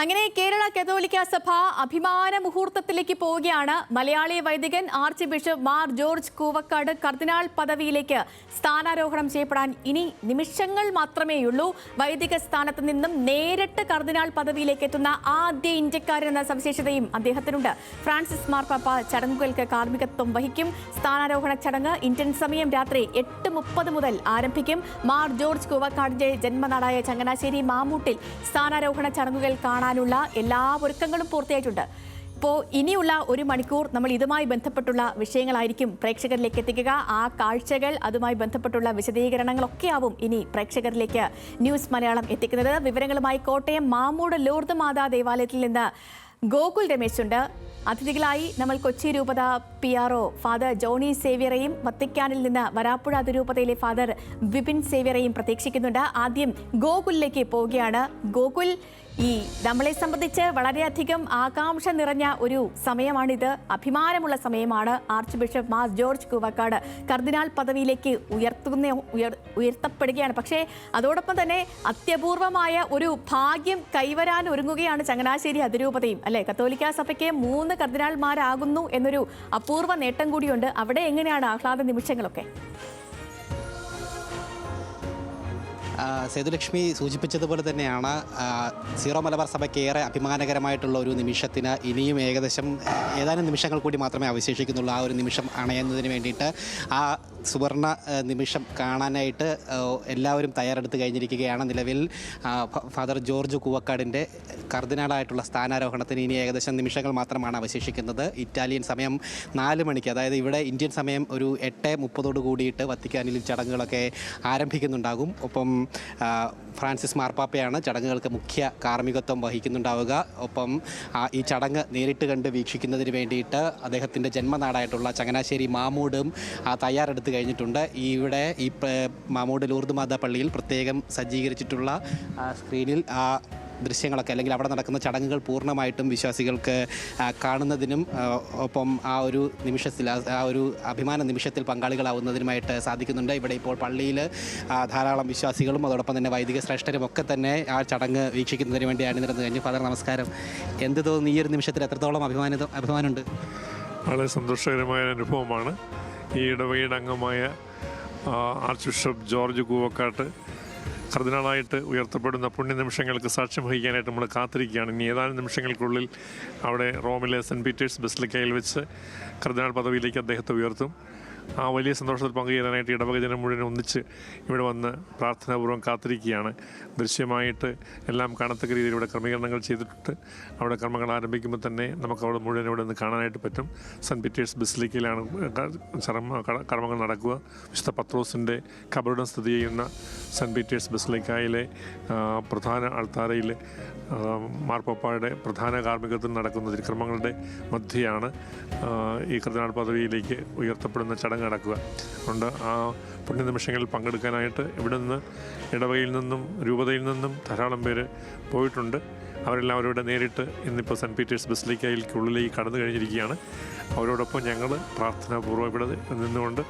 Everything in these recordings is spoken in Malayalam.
അങ്ങനെ കേരള കത്തോലിക്ക സഭ അഭിമാന മുഹൂർത്തത്തിലേക്ക് പോവുകയാണ്. മലയാളി വൈദികൻ archbishop Mar George Koovakad കർദിനാൾ പദവിയിലേക്ക് സ്ഥാനാരോഹണം ചെയ്യപ്പെടാൻ ഇനി നിമിഷങ്ങൾ മാത്രമേയുള്ളൂ. വൈദിക സ്ഥാനത്ത് നിന്നും നേരിട്ട് കർദിനാൾ പദവിയിലേക്ക് എത്തുന്ന ആദ്യ ഇന്ത്യക്കാരൻ എന്ന സവിശേഷതയും അദ്ദേഹത്തിനുണ്ട്. ഫ്രാൻസിസ് മാർപ്പാപ്പ ചടങ്ങുകൾക്ക് കാർമ്മികത്വം വഹിക്കും. സ്ഥാനാരോഹണ ചടങ്ങ് ഇന്ത്യൻ സമയം രാത്രി 8:30 മുതൽ ആരംഭിക്കും. മാർ ജോർജ് കൂവക്കാടിന്റെ ജന്മനാടായ ചങ്ങനാശ്ശേരി മാമൂട്ടിൽ സ്ഥാനാരോഹണ ചടങ്ങുകൾ കാണാനുള്ള എല്ലാ ഒരുക്കങ്ങളും പൂർത്തിയായിട്ടുണ്ട്. ഇപ്പോൾ ഇനിയുള്ള 1 മണിക്കൂർ നമ്മൾ ഇതുമായി ബന്ധപ്പെട്ടുള്ള വിഷയങ്ങളായിരിക്കും പ്രേക്ഷകരിലേക്ക് എത്തിക്കുക. ആ കാഴ്ചകൾ, അതുമായി ബന്ധപ്പെട്ടുള്ള വിശദീകരണങ്ങളൊക്കെയാവും ഇനി പ്രേക്ഷകരിലേക്ക് ന്യൂസ് മലയാളം എത്തിക്കുന്നത്. വിവരങ്ങളുമായി കോട്ടയം മാമൂട് ലൂർദ് മാതാ ദേവാലയത്തിൽ നിന്ന് ഗോകുൽ രമേശ് ഉണ്ട്. അതിഥികളായി നമ്മൾ കൊച്ചി രൂപത PRO ഫാദർ ജോണി സേവ്യറേയും വത്തിക്കാനിൽ നിന്ന് വരാപ്പുഴ അതിരൂപതയിലെ ഫാദർ വിപിൻ സേവ്യറേയും പ്രതീക്ഷിക്കുന്നുണ്ട്. ആദ്യം ഗോകുലിലേക്ക് പോവുകയാണ്. ഗോകുൽ, ഈ നമ്മളെ സംബന്ധിച്ച് വളരെയധികം ആകാംക്ഷ നിറഞ്ഞ ഒരു സമയമാണിത്. അഭിമാനമുള്ള സമയമാണ്. Archbishop Mar George Koovakad കർദിനാൾ പദവിയിലേക്ക് ഉയർത്തപ്പെടുകയാണ്. പക്ഷേ അതോടൊപ്പം തന്നെ അത്യപൂർവമായ ഒരു ഭാഗ്യം കൈവരാൻ ഒരുങ്ങുകയാണ് ചങ്ങനാശ്ശേരി അതിരൂപതയും, അല്ലെ? കത്തോലിക്ക സഭയ്ക്ക് 3 കർദിനാൾമാരാകുന്നു എന്നൊരു അപൂർവ നേട്ടം കൂടിയുണ്ട്. അവിടെ എങ്ങനെയാണ് ആഹ്ലാദ നിമിഷങ്ങളൊക്കെ? സേതുലക്ഷ്മി സൂചിപ്പിച്ചതുപോലെ തന്നെയാണ് സീറോ മലബാർ സഭയ്ക്ക് ഏറെ അഭിമാനകരമായിട്ടുള്ള ഒരു നിമിഷത്തിന് ഇനിയും ഏതാനും നിമിഷങ്ങൾ കൂടി മാത്രമേ അവശേഷിക്കുന്നുള്ളൂ. ആ ഒരു നിമിഷം അണയുന്നതിന് വേണ്ടിയിട്ട്, ആ സുവർണ നിമിഷം കാണാനായിട്ട് എല്ലാവരും തയ്യാറെടുത്ത് കഴിഞ്ഞിരിക്കുകയാണ്. നിലവിൽ ഫാദർ ജോർജ് കൂവക്കാടിൻ്റെ കർദിനാളായിട്ടുള്ള സ്ഥാനാരോഹണത്തിന് ഇനി ഏകദേശം നിമിഷങ്ങൾ മാത്രമാണ് അവശേഷിക്കുന്നത്. ഇറ്റാലിയൻ സമയം 4 മണിക്ക്, അതായത് ഇവിടെ ഇന്ത്യൻ സമയം ഒരു 8:30 കൂടിയിട്ട് വത്തിക്കാനിൽ ചടങ്ങുകളൊക്കെ ആരംഭിക്കുന്നുണ്ടാകും. ഒപ്പം ഫ്രാൻസിസ് മാർപ്പാപ്പയാണ് ചടങ്ങുകൾക്ക് മുഖ്യ കാർമ്മികത്വം വഹിക്കുന്നുണ്ടാവുക. ഒപ്പം ഈ ചടങ്ങ് നേരിട്ട് കണ്ട് വീക്ഷിക്കുന്നതിന് വേണ്ടിയിട്ട് അദ്ദേഹത്തിൻ്റെ ജന്മനാടായിട്ടുള്ള ചങ്ങനാശ്ശേരി മാമൂടും തയ്യാറെടുത്ത് കഴിഞ്ഞിട്ടുണ്ട്. ഇവിടെ ഈ മാമൂട് ലൂർദ് മാതാ പള്ളിയിൽ പ്രത്യേകം സജ്ജീകരിച്ചിട്ടുള്ള സ്ക്രീനിൽ ദൃശ്യങ്ങളൊക്കെ, അല്ലെങ്കിൽ അവിടെ നടക്കുന്ന ചടങ്ങുകൾ പൂർണ്ണമായിട്ടും വിശ്വാസികൾക്ക് കാണുന്നതിനും ഒപ്പം ആ ഒരു നിമിഷത്തിൽ, ആ ഒരു അഭിമാന നിമിഷത്തിൽ പങ്കാളികളാവുന്നതിനുമായിട്ട് സാധിക്കുന്നുണ്ട്. ഇവിടെ ഇപ്പോൾ പള്ളിയിൽ ധാരാളം വിശ്വാസികളും അതോടൊപ്പം തന്നെ വൈദിക ശ്രേഷ്ഠരും ഒക്കെ തന്നെ ആ ചടങ്ങ് വീക്ഷിക്കുന്നതിന് വേണ്ടി അണിനിരന്നു കഴിഞ്ഞു. ഫാദർ, നമസ്കാരം. എന്ത് തോന്നുന്നു ഈ ഒരു നിമിഷത്തിൽ? എത്രത്തോളം അഭിമാനമുണ്ട്? വളരെ സന്തോഷകരമായ അനുഭവമാണ്. ഈ ഇടവകയുടെ അംഗമായ ആർച്ച് ബിഷപ്പ് ജോർജ് കൂവക്കാട്ട് കർദിനാളായിട്ട് ഉയർത്തപ്പെടുന്ന പുണ്യ നിമിഷങ്ങൾക്ക് സാക്ഷ്യം വഹിക്കാനായിട്ട് നമ്മൾ കാത്തിരിക്കുകയാണ്. ഇനി ഏതാനും നിമിഷങ്ങൾക്കുള്ളിൽ അവിടെ റോമിലെ സെൻറ്റ് പീറ്റേഴ്സ് ബസിലിക്കയിൽ വെച്ച് കർദിനാൾ പദവിയിലേക്ക് അദ്ദേഹത്തെ ഉയർത്തും. ആ വലിയ സന്തോഷത്തിൽ പങ്കുചേരാനായിട്ട് ഇടവക ജനം മുഴുവൻ ഒന്നിച്ച് ഇവിടെ വന്ന് പ്രാർത്ഥനാപൂർവ്വം കാത്തിരിക്കുകയാണ്. ദൃശ്യമായിട്ട് എല്ലാം കാണത്തക്ക രീതിയിൽ ഇവിടെ ക്രമീകരണങ്ങൾ ചെയ്തിട്ടുണ്ട്. അവിടെ കർമ്മങ്ങൾ ആരംഭിക്കുമ്പോൾ തന്നെ നമുക്ക് അവിടെ മുഴുവൻ ഇവിടെ നിന്ന് കാണാനായിട്ട് പറ്റും. സെൻറ്റ് പീറ്റേഴ്സ് ബസിലിക്കയിലാണ് കർമ്മങ്ങൾ നടക്കുക. വിശുദ്ധ പത്രോസിൻ്റെ ഖബറിടം സ്ഥിതി ചെയ്യുന്ന സെൻറ്റ് പീറ്റേഴ്സ് ബസിലിക്കയിലെ പ്രധാന അൾത്താരയിൽ മാർപ്പാപ്പയുടെ പ്രധാന കാർമ്മികത്വം നടക്കുന്ന തിരുക്കർമ്മങ്ങളുടെ മധ്യയാണ് ഈ കർദിനാൾ പദവിയിലേക്ക് ഉയർത്തപ്പെടുന്ന ചടങ്ങ് നടക്കുക. അതുകൊണ്ട് ആ പുണ്യ നിമിഷങ്ങളിൽ പങ്കെടുക്കാനായിട്ട് ഇവിടെ നിന്ന്, ഇടവകയിൽ നിന്നും രൂപതയിൽ നിന്നും ധാരാളം പേര് പോയിട്ടുണ്ട്. അവരെല്ലാം അവരോട് നേരിട്ട് ഇന്നിപ്പോൾ സെൻറ്റ് പീറ്റേഴ്സ് ബസിലിക്കയിലേക്കുള്ളിലേക്ക് കടന്നു കഴിഞ്ഞിരിക്കുകയാണ്. അവരോടൊപ്പം ഞങ്ങൾ പ്രാർത്ഥനാപൂർവ്വം ഇവിടെ നിന്നുകൊണ്ട്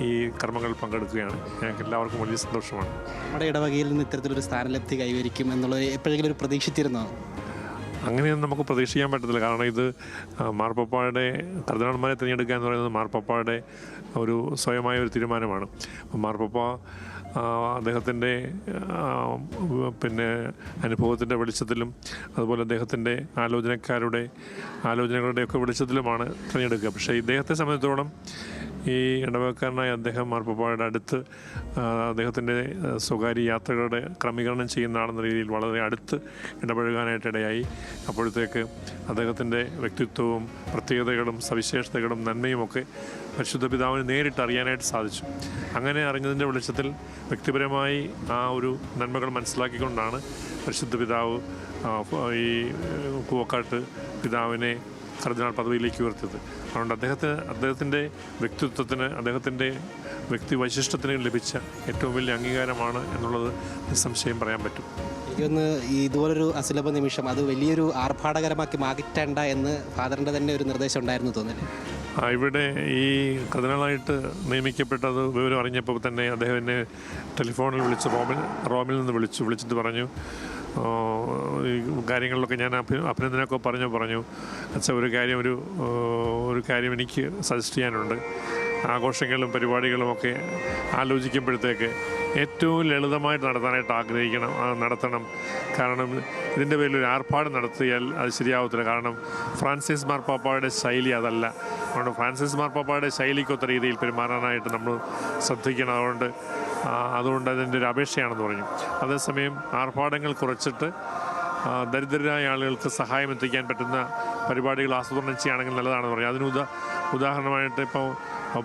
ഈ കർമ്മങ്ങൾ പങ്കെടുക്കുകയാണ്. ഞങ്ങൾക്ക് എല്ലാവർക്കും വലിയ സന്തോഷമാണ്. നമ്മുടെ ഇടവകയിൽ നിന്ന് ഇത്തരത്തിലൊരു സ്ഥാനലബ്ധി കൈവരിക്കും എന്നുള്ളത് എപ്പോഴെങ്കിലും ഒരു പ്രതീക്ഷിച്ചിരുന്നോ? അങ്ങനെയൊന്നും നമുക്ക് പ്രതീക്ഷിക്കാൻ പറ്റത്തില്ല. കാരണം ഇത് മാർപ്പാപ്പയുടെ കർദിനാൾമാരെ തിരഞ്ഞെടുക്കുക എന്ന് പറയുന്നത് മാർപ്പാപ്പയുടെ ഒരു സ്വയമായ ഒരു തീരുമാനമാണ്. മാർപ്പാപ്പ അദ്ദേഹത്തിൻ്റെ അനുഭവത്തിൻ്റെ വെളിച്ചത്തിലും അതുപോലെ അദ്ദേഹത്തിൻ്റെ ആലോചനകളുടെയൊക്കെ വെളിച്ചത്തിലുമാണ് തിരഞ്ഞെടുക്കുക. പക്ഷേ ഇദ്ദേഹത്തെ സംബന്ധിച്ചിടത്തോളം ഈ ഇടവകക്കാരനായ അദ്ദേഹം മാർപ്പാപ്പയുടെ അടുത്ത് അദ്ദേഹത്തിൻ്റെ സ്വകാര്യ യാത്രകളുടെ ക്രമീകരണം ചെയ്യുന്ന ആളെന്ന രീതിയിൽ വളരെ അടുത്ത് ഇടപഴകാനായിട്ടിടയായി. അപ്പോഴത്തേക്ക് അദ്ദേഹത്തിൻ്റെ വ്യക്തിത്വവും പ്രത്യേകതകളും സവിശേഷതകളും നന്മയുമൊക്കെ പരിശുദ്ധ പിതാവിന് നേരിട്ട് അറിയാനായിട്ട് സാധിച്ചു. അങ്ങനെ അറിഞ്ഞതിൻ്റെ വെളിച്ചത്തിൽ വ്യക്തിപരമായി ആ ഒരു നന്മകൾ മനസ്സിലാക്കിക്കൊണ്ടാണ് പരിശുദ്ധ പിതാവ് ഈ കൂവക്കാട്ട് പിതാവിനെ കർദിനാൾ പദവിയിലേക്ക് ഉയർത്തിയത്. അതുകൊണ്ട് അദ്ദേഹത്തിൻ്റെ വ്യക്തിത്വത്തിന്, അദ്ദേഹത്തിൻ്റെ വ്യക്തിവൈശിഷ്ട്യത്തിന് ലഭിച്ച ഏറ്റവും വലിയ അംഗീകാരമാണ് എന്നുള്ളത് നിസ്സംശയം പറയാൻ പറ്റും. എനിക്കൊന്ന് ഇതുപോലൊരു അസുലഭ നിമിഷം അത് വലിയൊരു ആർഭാടകരമാക്കി മാറ്റേണ്ട എന്ന് ഫാദറിൻ്റെ തന്നെ ഒരു നിർദ്ദേശം ഉണ്ടായിരുന്നു തോന്നുന്നു. ഇവിടെ ഈ കർദിനാളായിട്ട് നിയമിക്കപ്പെട്ടത് വിവരം അറിഞ്ഞപ്പോൾ തന്നെ അദ്ദേഹം എന്നെ ടെലിഫോണിൽ വിളിച്ച് റോമിൽ നിന്ന് വിളിച്ചിട്ട് പറഞ്ഞു, ഈ കാര്യങ്ങളിലൊക്കെ ഞാൻ അഭിനന്ദനമൊക്കെ പറഞ്ഞു അച്ഛാ ഒരു കാര്യം എനിക്ക് സജസ്റ്റ് ചെയ്യാനുണ്ട്. ആഘോഷങ്ങളും പരിപാടികളുമൊക്കെ ആലോചിക്കുമ്പോഴത്തേക്ക് ഏറ്റവും ലളിതമായിട്ട് നടത്തണം. കാരണം ഇതിൻ്റെ പേരിൽ ഒരു ആർഭാടം നടത്തിയാൽ അത് ശരിയാവത്തില്ല. കാരണം ഫ്രാൻസിസ് മാർപ്പാപ്പയുടെ ശൈലി അതല്ല. അതുകൊണ്ട് ഫ്രാൻസിസ് മാർപ്പാപ്പയുടെ ശൈലിക്കൊത്ത രീതിയിൽ പെരുമാറാനായിട്ട് നമ്മൾ ശ്രദ്ധിക്കണം. അതുകൊണ്ട് അതിൻ്റെ ഒരു അപേക്ഷയാണെന്ന് പറഞ്ഞു. അതേസമയം ആർഭാടങ്ങൾ കുറച്ചിട്ട് ദരിദ്രരായ ആളുകൾക്ക് സഹായം എത്തിക്കാൻ പറ്റുന്ന പരിപാടികൾ ആസൂത്രണം ചെയ്യുകയാണെങ്കിൽ നല്ലതാണെന്ന് പറഞ്ഞു. അതിന് ഉദാഹരണമായിട്ട് ഇപ്പോൾ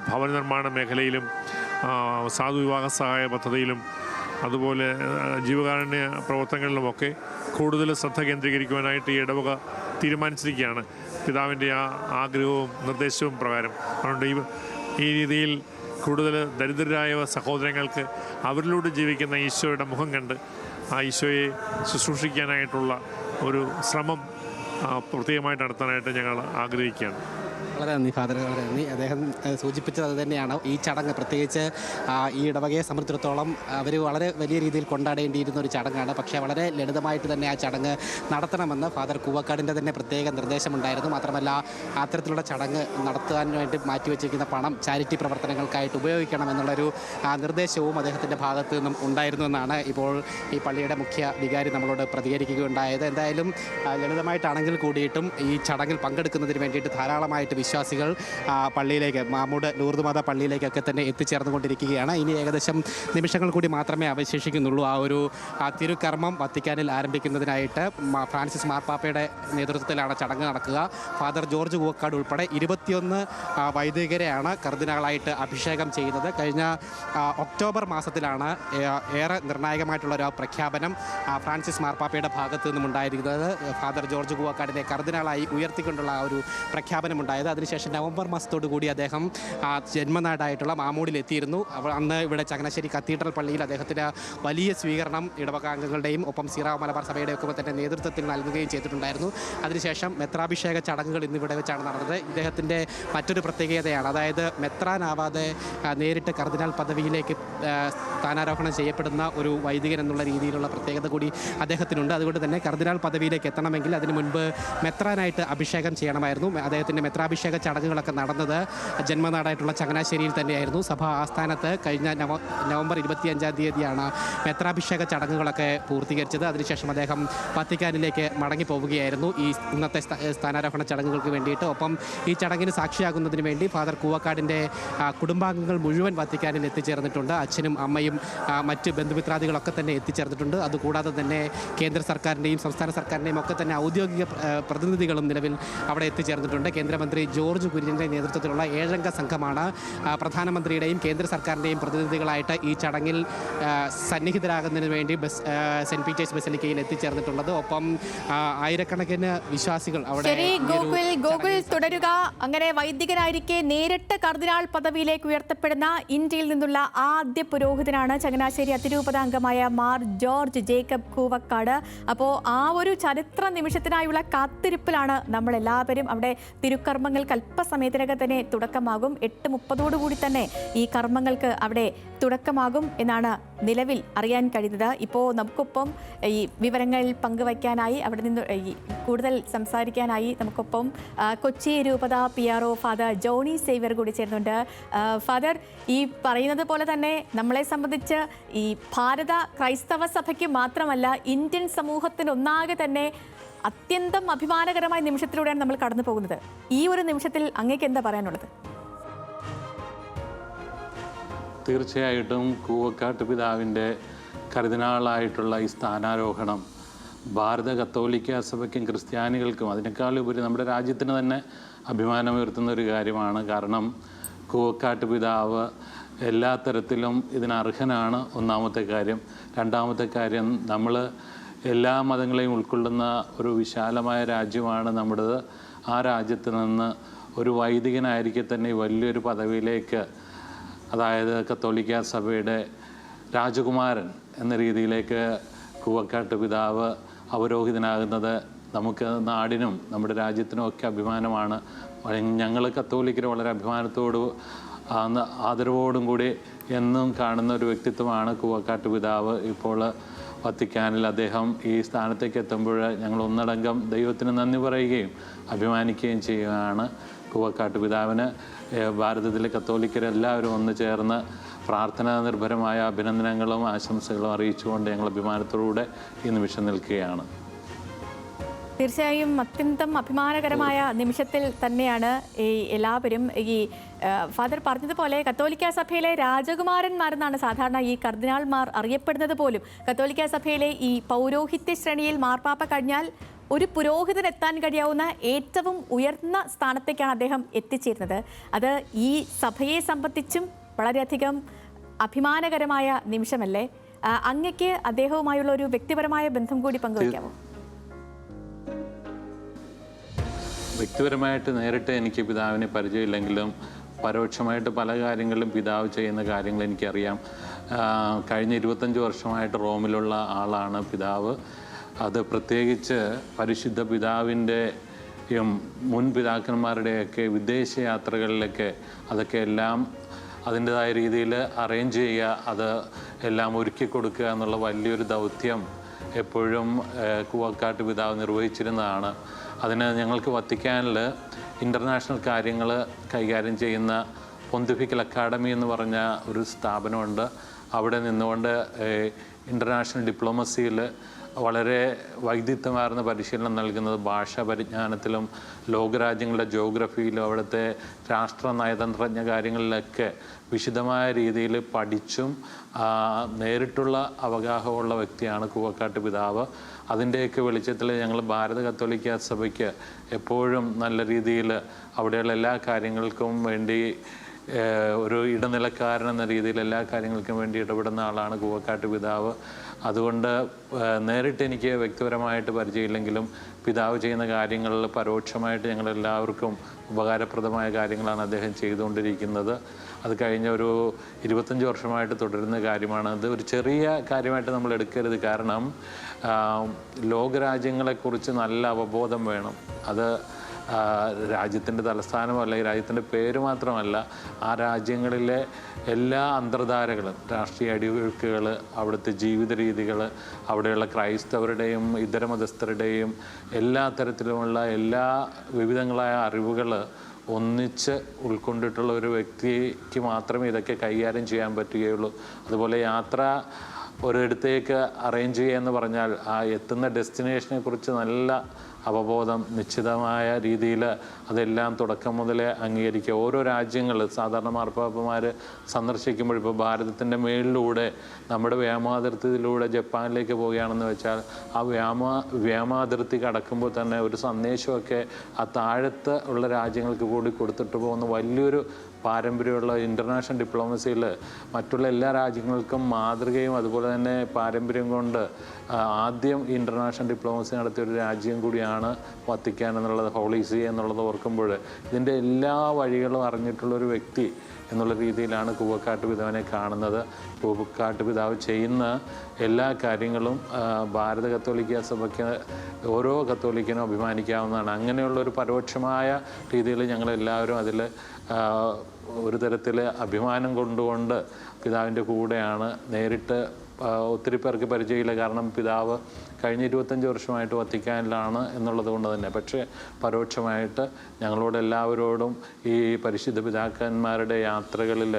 ഭവന നിർമ്മാണ മേഖലയിലും സാധു വിവാഹ സഹായ പദ്ധതിയിലും അതുപോലെ ജീവകാരുണ്യ പ്രവർത്തനങ്ങളിലുമൊക്കെ കൂടുതൽ ശ്രദ്ധ കേന്ദ്രീകരിക്കുവാനായിട്ട് ഈ ഇടവക തീരുമാനിച്ചിരിക്കുകയാണ്. പിതാവിൻ്റെ ആ ആഗ്രഹവും നിർദ്ദേശവും പ്രകാരം. അതുകൊണ്ട് ഈ രീതിയിൽ കൂടുതൽ ദരിദ്രരായ സഹോദരങ്ങൾക്ക് അവരിലൂടെ ജീവിക്കുന്ന ഈശോയുടെ മുഖം കണ്ട് ആ ഈശോയെ ശുശ്രൂഷിക്കാനായിട്ടുള്ള ഒരു ശ്രമം പ്രത്യേകമായിട്ട് നടത്താനായിട്ട് ഞങ്ങൾ ആഗ്രഹിക്കുകയാണ്. വളരെ നന്ദി ഫാദർ, വളരെ നന്ദി. അദ്ദേഹം സൂചിപ്പിച്ചത് അത് തന്നെയാണ്. ഈ ചടങ്ങ് പ്രത്യേകിച്ച് ഈ ഇടവകയെ സംബന്ധിച്ചിടത്തോളം അവർ വളരെ വലിയ രീതിയിൽ കൊണ്ടാടേണ്ടിയിരുന്ന ഒരു ചടങ്ങാണ്. പക്ഷേ വളരെ ലളിതമായിട്ട് തന്നെ ആ ചടങ്ങ് നടത്തണമെന്ന് ഫാദർ കൂവക്കാടിൻ്റെ തന്നെ പ്രത്യേക നിർദ്ദേശമുണ്ടായിരുന്നു. മാത്രമല്ല അത്തരത്തിലുള്ള ചടങ്ങ് നടത്താൻ വേണ്ടി മാറ്റിവെച്ചിരിക്കുന്ന പണം ചാരിറ്റി പ്രവർത്തനങ്ങൾക്കായിട്ട് ഉപയോഗിക്കണമെന്നുള്ളൊരു നിർദ്ദേശവും അദ്ദേഹത്തിൻ്റെ ഭാഗത്തു നിന്നും ഉണ്ടായിരുന്നു എന്നാണ് ഇപ്പോൾ ഈ പള്ളിയുടെ മുഖ്യ വികാരി നമ്മളോട് പ്രതികരിക്കുകയുണ്ടായത്. എന്തായാലും ലളിതമായിട്ടാണെങ്കിൽ കൂടിയിട്ടും ഈ ചടങ്ങിൽ പങ്കെടുക്കുന്നതിന് വേണ്ടിയിട്ട് ധാരാളമായിട്ട് വിശ്വാസികൾ പള്ളിയിലേക്ക്, മാമൂട് ലൂർദ് മാതാ പള്ളിയിലേക്കൊക്കെ തന്നെ എത്തിച്ചേർന്നുകൊണ്ടിരിക്കുകയാണ്. ഇനി ഏകദേശം നിമിഷങ്ങൾ കൂടി മാത്രമേ അവശേഷിക്കുന്നുള്ളൂ ആ ഒരു തിരുക്കർമ്മം വത്തിക്കാനിൽ ആരംഭിക്കുന്നതിനായിട്ട്. ഫ്രാൻസിസ് മാർപ്പാപ്പയുടെ നേതൃത്വത്തിലാണ് ചടങ്ങ് നടക്കുക. ഫാദർ ജോർജ് കൂവക്കാട് ഉൾപ്പെടെ 21 വൈദികരെയാണ് കർദിനാളായിട്ട് അഭിഷേകം ചെയ്യുന്നത്. കഴിഞ്ഞ ഒക്ടോബർ മാസത്തിലാണ് ഏറെ നിർണായകമായിട്ടുള്ള ഒരു പ്രഖ്യാപനം ഫ്രാൻസിസ് മാർപ്പാപ്പയുടെ ഭാഗത്തു നിന്നും ഉണ്ടായിരിക്കുന്നത്. ഫാദർ ജോർജ് കൂവക്കാടിനെ കർദിനാളായി ഉയർത്തിക്കൊണ്ടുള്ള ആ ഒരു പ്രഖ്യാപനമുണ്ടായത്. അതിനുശേഷം നവംബർ മാസത്തോടു കൂടി അദ്ദേഹം ജന്മനാടായിട്ടുള്ള മാമൂടിലെത്തിയിരുന്നു. അന്ന് ഇവിടെ ചങ്ങനാശ്ശേരി കത്തീഡ്രൽ പള്ളിയിൽ അദ്ദേഹത്തിന് വലിയ സ്വീകരണം ഇടവകാംഗങ്ങളുടെയും ഒപ്പം സീറോ മലബാർ സഭയുടെ ഒക്കെ തന്നെ നേതൃത്വത്തിൽ നൽകുകയും ചെയ്തിട്ടുണ്ടായിരുന്നു. അതിനുശേഷം മെത്രാഭിഷേക ചടങ്ങുകൾ ഇന്നിവിടെ വെച്ചാണ് നടന്നത്. ഇദ്ദേഹത്തിൻ്റെ മറ്റൊരു പ്രത്യേകതയാണ്, അതായത് മെത്രാനാവാതെ നേരിട്ട് കർദിനാൾ പദവിയിലേക്ക് സ്ഥാനാരോഹണം ചെയ്യപ്പെടുന്ന ഒരു വൈദികൻ എന്നുള്ള രീതിയിലുള്ള പ്രത്യേകത കൂടി അദ്ദേഹത്തിനുണ്ട്. അതുകൊണ്ട് തന്നെ കർദിനാൾ പദവിയിലേക്ക് എത്തണമെങ്കിൽ അതിനു മുൻപ് മെത്രാനായിട്ട് അഭിഷേകം ചെയ്യണമായിരുന്നു. അദ്ദേഹത്തിൻ്റെ മെത്രാഭിഷേക ചടങ്ങുകളൊക്കെ നടന്നത് ജന്മനാടായിട്ടുള്ള ചങ്ങനാശ്ശേരിയിൽ തന്നെയായിരുന്നു. സഭ ആസ്ഥാനത്ത് കഴിഞ്ഞ നവംബർ 25-ാം തീയതിയാണ് മെത്രാഭിഷേക ചടങ്ങുകളൊക്കെ പൂർത്തീകരിച്ചത്. അതിനുശേഷം അദ്ദേഹം വത്തിക്കാനിലേക്ക് മടങ്ങി പോവുകയായിരുന്നു ഈ ഇന്നത്തെ സ്ഥാനാരോഹണ ചടങ്ങുകൾക്ക് വേണ്ടിയിട്ട്. ഒപ്പം ഈ ചടങ്ങിന് സാക്ഷിയാകുന്നതിന് വേണ്ടി ഫാദർ കൂവക്കാടിൻ്റെ കുടുംബാംഗങ്ങൾ മുഴുവൻ വത്തിക്കാനിൽ എത്തിച്ചേർന്നിട്ടുണ്ട്. അച്ഛനും അമ്മയും മറ്റ് ബന്ധുമിത്രാദികളൊക്കെ തന്നെ എത്തിച്ചേർന്നിട്ടുണ്ട്. അതുകൂടാതെ തന്നെ കേന്ദ്ര സർക്കാരിൻ്റെയും സംസ്ഥാന സർക്കാരിൻ്റെയും ഒക്കെ തന്നെ ഔദ്യോഗിക പ്രതിനിധികളും നിലവിൽ അവിടെ എത്തിച്ചേർന്നിട്ടുണ്ട്. കേന്ദ്രമന്ത്രി ജോർജ് കുര്യൻ്റെ നേതൃത്വത്തിലുള്ള 7-അംഗ സംഘമാണ് പ്രധാനമന്ത്രിയുടെയും കേന്ദ്ര സർക്കാരിൻ്റെയും പ്രതിനിധികളായിട്ട് ഈ ചടങ്ങിൽ സന്നിഹിതരാകുന്നതിന് വേണ്ടി സെൻറ്റ് പീറ്റേഴ്സ് ബസിലിക്കയിൽ എത്തിച്ചേർന്നിട്ടുള്ളത്. ഒപ്പം ആയിരക്കണക്കിന് വിശ്വാസികൾ അവിടെ ഗോകുൽ തുടരുക. അങ്ങനെ വൈദികനായിരിക്കെ നേരിട്ട് കർദിനാൾ പദവിയിലേക്ക് ഉയർത്തപ്പെടുന്ന ഇന്ത്യയിൽ നിന്നുള്ള ആദ്യ പുരോഹിതനാണ് ചങ്ങനാശ്ശേരി അതിരൂപതാംഗമായ മാർ ജോർജ് ജേക്കബ് കൂവക്കാട്. അപ്പോൾ ആ ഒരു ചരിത്ര നിമിഷത്തിനായുള്ള കാത്തിരിപ്പിലാണ് നമ്മളെല്ലാവരും. അവിടെ തിരുക്കർമ്മങ്ങൾക്ക് അല്പസമയത്തിനകം തന്നെ തുടക്കമാകും. 8:30 തന്നെ ഈ കർമ്മങ്ങൾക്ക് അവിടെ തുടക്കമാകും എന്നാണ് നിലവിൽ അറിയാൻ കഴിയുന്നത്. ഇപ്പോൾ നമുക്കൊപ്പം ഈ വിവരങ്ങൾ പങ്കുവയ്ക്കാനായി അവിടെ നിന്ന് കൂടുതൽ സംസാരിക്കാനായി നമുക്കൊപ്പം കൊച്ചി രൂപത PRO ഫാദർ ജോണി സേവ്യർ കൂടി ചേരുന്നുണ്ട്. ഫാദർ, ഈ പറയുന്നത് പോലെ തന്നെ നമ്മളെ സംബന്ധിച്ച് ഈ ഭാരത ക്രൈസ്തവ സഭയ്ക്ക് മാത്രമല്ല ഇന്ത്യൻ സമൂഹത്തിനൊന്നാകെ തന്നെ അത്യന്തം അഭിമാനകരമായ നിമിഷത്തിലൂടെയാണ് നമ്മൾ കടന്നു പോകുന്നത്. ഈ ഒരു നിമിഷത്തിൽ അങ്ങേക്ക് എന്താ പറയാനുള്ളത്? തീർച്ചയായിട്ടും കൂവക്കാട്ട് പിതാവിൻ്റെ കർദിനാളായിട്ടുള്ള ഈ സ്ഥാനാരോഹണം ഭാരത കത്തോലിക്ക സഭയ്ക്കും ക്രിസ്ത്യാനികൾക്കും അതിനേക്കാളുപരി നമ്മുടെ രാജ്യത്തിന് തന്നെ അഭിമാനമുയർത്തുന്ന ഒരു കാര്യമാണ്. കാരണം കൂവക്കാട്ട് പിതാവ് എല്ലാ തരത്തിലും ഇതിനർഹനാണ്, ഒന്നാമത്തെ കാര്യം. രണ്ടാമത്തെ കാര്യം, നമ്മൾ എല്ലാ മതങ്ങളെയും ഉൾക്കൊള്ളുന്ന ഒരു വിശാലമായ രാജ്യമാണ് നമ്മുടേത്. ആ രാജ്യത്ത് നിന്ന് ഒരു വൈദികനായിരിക്കെ തന്നെ വലിയൊരു പദവിയിലേക്ക്, അതായത് കത്തോലിക്ക സഭയുടെ രാജകുമാരൻ എന്ന രീതിയിലേക്ക് കൂവക്കാട്ട് പിതാവ് അവരോഹിതനാകുന്നത് നമുക്ക് നാടിനും നമ്മുടെ രാജ്യത്തിനും ഒക്കെ അഭിമാനമാണ്. ഞങ്ങൾ കത്തോലിക്കർ വളരെ അഭിമാനത്തോടും ആദരവോടും കൂടി എന്നും കാണുന്ന ഒരു വ്യക്തിത്വമാണ് കൂവക്കാട്ട് പിതാവ്. ഇപ്പോൾ വത്തിക്കാനിൽ അദ്ദേഹം ഈ സ്ഥാനത്തേക്ക് എത്തുമ്പോൾ ഞങ്ങൾ ഒന്നടങ്കം ദൈവത്തിന് നന്ദി പറയുകയും അഭിമാനിക്കുകയും ചെയ്യുകയാണ്. കൂവക്കാട്ട് പിതാവിന് ഭാരതത്തിലെ കത്തോലിക്കരെല്ലാവരും ഒന്ന് ചേർന്ന് പ്രാർത്ഥനാ നിർഭരമായ അഭിനന്ദനങ്ങളും ആശംസകളും അറിയിച്ചുകൊണ്ട് ഞങ്ങൾ അഭിമാനത്തോടുകൂടെ ഈ നിമിഷം നിൽക്കുകയാണ്. തീർച്ചയായും അത്യന്തം അഭിമാനകരമായ നിമിഷത്തിൽ തന്നെയാണ് ഈ എല്ലാവരും ഈ ഫാദർ പറഞ്ഞതുപോലെ കത്തോലിക്ക സഭയിലെ രാജകുമാരന്മാരെന്നാണ് സാധാരണ ഈ കർദിനാൾമാർ അറിയപ്പെടുന്നത് പോലും. കത്തോലിക്ക സഭയിലെ ഈ പൗരോഹിത്യ ശ്രേണിയിൽ മാർപ്പാപ്പ കഴിഞ്ഞാൽ ഒരു പുരോഹിതൻ എത്താൻ കഴിയാവുന്ന ഏറ്റവും ഉയർന്ന സ്ഥാനത്തേക്കാണ് അദ്ദേഹം എത്തിച്ചേരുന്നത്. അത് ഈ സഭയെ സംബന്ധിച്ചും വളരെയധികം അഭിമാനകരമായ നിമിഷമല്ലേ? അങ്ങയ്ക്ക് അദ്ദേഹവുമായുള്ള ഒരു വ്യക്തിപരമായ ബന്ധം കൂടി പങ്കുവയ്ക്കാമോ? വ്യക്തിപരമായിട്ട് നേരിട്ട് എനിക്ക് പിതാവിനെ പരിചയമില്ലെങ്കിലും പരോക്ഷമായിട്ട് പല കാര്യങ്ങളിലും പിതാവ് ചെയ്യുന്ന കാര്യങ്ങൾ എനിക്കറിയാം. കഴിഞ്ഞ 25 വർഷമായിട്ട് റോമിലുള്ള ആളാണ് പിതാവ്. അത് പ്രത്യേകിച്ച് പരിശുദ്ധ പിതാവിൻ്റെയും മുൻ പിതാക്കന്മാരുടെയൊക്കെ വിദേശ യാത്രകളിലൊക്കെ അതൊക്കെ എല്ലാം അതിൻ്റെതായ രീതിയിൽ അറേഞ്ച് ചെയ്യുക, അത് എല്ലാം ഒരുക്കി കൊടുക്കുക എന്നുള്ള വലിയൊരു ദൗത്യം എപ്പോഴും കൂവക്കാട്ട് പിതാവ് നിർവഹിച്ചിരുന്നതാണ്. അതിന് ഞങ്ങൾക്ക് വത്തിക്കാനിൽ ഇൻ്റർനാഷണൽ കാര്യങ്ങൾ കൈകാര്യം ചെയ്യുന്ന പൊന്തിഫിക്കൽ അക്കാഡമി എന്ന് പറഞ്ഞ ഒരു സ്ഥാപനമുണ്ട്. അവിടെ നിന്നുകൊണ്ട് ഇൻ്റർനാഷണൽ ഡിപ്ലോമസിയിൽ വളരെ വൈദഗ്ധ്യമാർന്ന പരിശീലനം നൽകുന്നത് ഭാഷാ പരിജ്ഞാനത്തിലും ലോകരാജ്യങ്ങളുടെ ജോഗ്രഫിയിലും അവിടുത്തെ രാഷ്ട്ര നയതന്ത്രജ്ഞ കാര്യങ്ങളിലൊക്കെ വിശദമായ രീതിയിൽ പഠിച്ചും നേരിട്ടുള്ള അവഗാഹമുള്ള വ്യക്തിയാണ് കൂവക്കാട്ട് പിതാവ്. അതിൻ്റെയൊക്കെ വെളിച്ചത്തിൽ ഞങ്ങൾ ഭാരത കത്തോലിക്ക സഭയ്ക്ക് എപ്പോഴും നല്ല രീതിയിൽ അവിടെയുള്ള എല്ലാ കാര്യങ്ങൾക്കും വേണ്ടി ഒരു ഇടനിലക്കാരൻ എന്ന രീതിയിൽ എല്ലാ കാര്യങ്ങൾക്കും വേണ്ടി ഇടപെടുന്ന ആളാണ് കൂവക്കാട്ട് പിതാവ്. അതുകൊണ്ട് നേരിട്ട് എനിക്ക് വ്യക്തിപരമായിട്ട് പരിചയമില്ലെങ്കിലും പിതാവ് ചെയ്യുന്ന കാര്യങ്ങളിൽ പരോക്ഷമായിട്ട് ഞങ്ങളെല്ലാവർക്കും ഉപകാരപ്രദമായ കാര്യങ്ങളാണ് അദ്ദേഹം ചെയ്തുകൊണ്ടിരിക്കുന്നത്. അത് കഴിഞ്ഞ ഒരു 25 വർഷമായിട്ട് തുടരുന്ന കാര്യമാണ്. അത് ഒരു ചെറിയ കാര്യമായിട്ട് നമ്മൾ എടുക്കരുത്. കാരണം ലോകരാജ്യങ്ങളെക്കുറിച്ച് നല്ല അവബോധം വേണം. അത് രാജ്യത്തിൻ്റെ തലസ്ഥാനമല്ല, ഈ രാജ്യത്തിൻ്റെ പേര് മാത്രമല്ല, ആ രാജ്യങ്ങളിലെ എല്ലാ അന്തർധാരകളും, രാഷ്ട്രീയ അടിയൊഴുക്കുകൾ, അവിടുത്തെ ജീവിത രീതികൾ, അവിടെയുള്ള ക്രൈസ്തവരുടെയും ഇതര മതസ്ഥരുടെയും എല്ലാ തരത്തിലുമുള്ള എല്ലാ വിവിധങ്ങളായ അറിവുകൾ ഒന്നിച്ച് ഉൾക്കൊണ്ടിട്ടുള്ള ഒരു വ്യക്തിക്ക് മാത്രമേ ഇതൊക്കെ കൈകാര്യം ചെയ്യാൻ പറ്റുകയുള്ളൂ. അതുപോലെ യാത്ര ഒരിടത്തേക്ക് അറേഞ്ച് ചെയ്യുക എന്ന് പറഞ്ഞാൽ ആ എത്തുന്ന ഡെസ്റ്റിനേഷനെ കുറിച്ച് നല്ല അവബോധം, നിശ്ചിതമായ രീതിയിൽ അതെല്ലാം തുടക്കം മുതലേ അംഗീകരിക്കുക. ഓരോ രാജ്യങ്ങൾ സാധാരണ മാർപ്പാപ്പമാർ സന്ദർശിക്കുമ്പോൾ ഇപ്പോൾ ഭാരതത്തിൻ്റെ മേളിലൂടെ നമ്മുടെ വ്യോമാതിർത്തിയിലൂടെ ജപ്പാനിലേക്ക് പോവുകയാണെന്ന് വെച്ചാൽ ആ വ്യോമാതിർത്തി കടക്കുമ്പോൾ തന്നെ ഒരു സന്ദേശമൊക്കെ ആ താഴത്ത് ഉള്ള രാജ്യങ്ങൾക്ക് കൂടി കൊടുത്തിട്ട് പോകുന്ന വലിയൊരു പാരമ്പര്യമുള്ള ഇൻ്റർനാഷണൽ ഡിപ്ലോമസിയിൽ മറ്റുള്ള എല്ലാ രാജ്യങ്ങൾക്കും മാതൃകയും അതുപോലെ തന്നെ പാരമ്പര്യം കൊണ്ട് ആദ്യം ഇൻ്റർനാഷണൽ ഡിപ്ലോമസി നടത്തിയ ഒരു രാജ്യം കൂടിയാണ് വത്തിക്കാൻ എന്നുള്ളത്, ഹോളി സീ എന്നുള്ളത് ഓർക്കുമ്പോൾ ഇതിൻ്റെ എല്ലാ വഴികളും അറിഞ്ഞിട്ടുള്ളൊരു വ്യക്തി എന്നുള്ള രീതിയിലാണ് കൂവക്കാട്ട് പിതാവിനെ കാണുന്നത്. കൂവക്കാട്ട് പിതാവ് ചെയ്യുന്ന എല്ലാ കാര്യങ്ങളും ഭാരത കത്തോലിക്ക സഭയ്ക്ക് ഓരോ കത്തോലിക്കനും അഭിമാനിക്കാവുന്നതാണ്. അങ്ങനെയുള്ളൊരു പരോക്ഷമായ രീതിയിൽ ഞങ്ങളെല്ലാവരും അതിൽ ഒരു തരത്തിൽ അഭിമാനം കൊണ്ടുകൊണ്ട് പിതാവിൻ്റെ കൂടെയാണ്. നേരിട്ട് ഒത്തിരി പേർക്ക് പരിചയമില്ല, കാരണം പിതാവ് കഴിഞ്ഞ 25 വർഷമായിട്ട് വത്തിക്കാനിലാണ് എന്നുള്ളത് കൊണ്ട് തന്നെ. പക്ഷേ പരോക്ഷമായിട്ട് ഞങ്ങളോട് എല്ലാവരോടും ഈ പരിശുദ്ധ പിതാക്കന്മാരുടെ യാത്രകളിൽ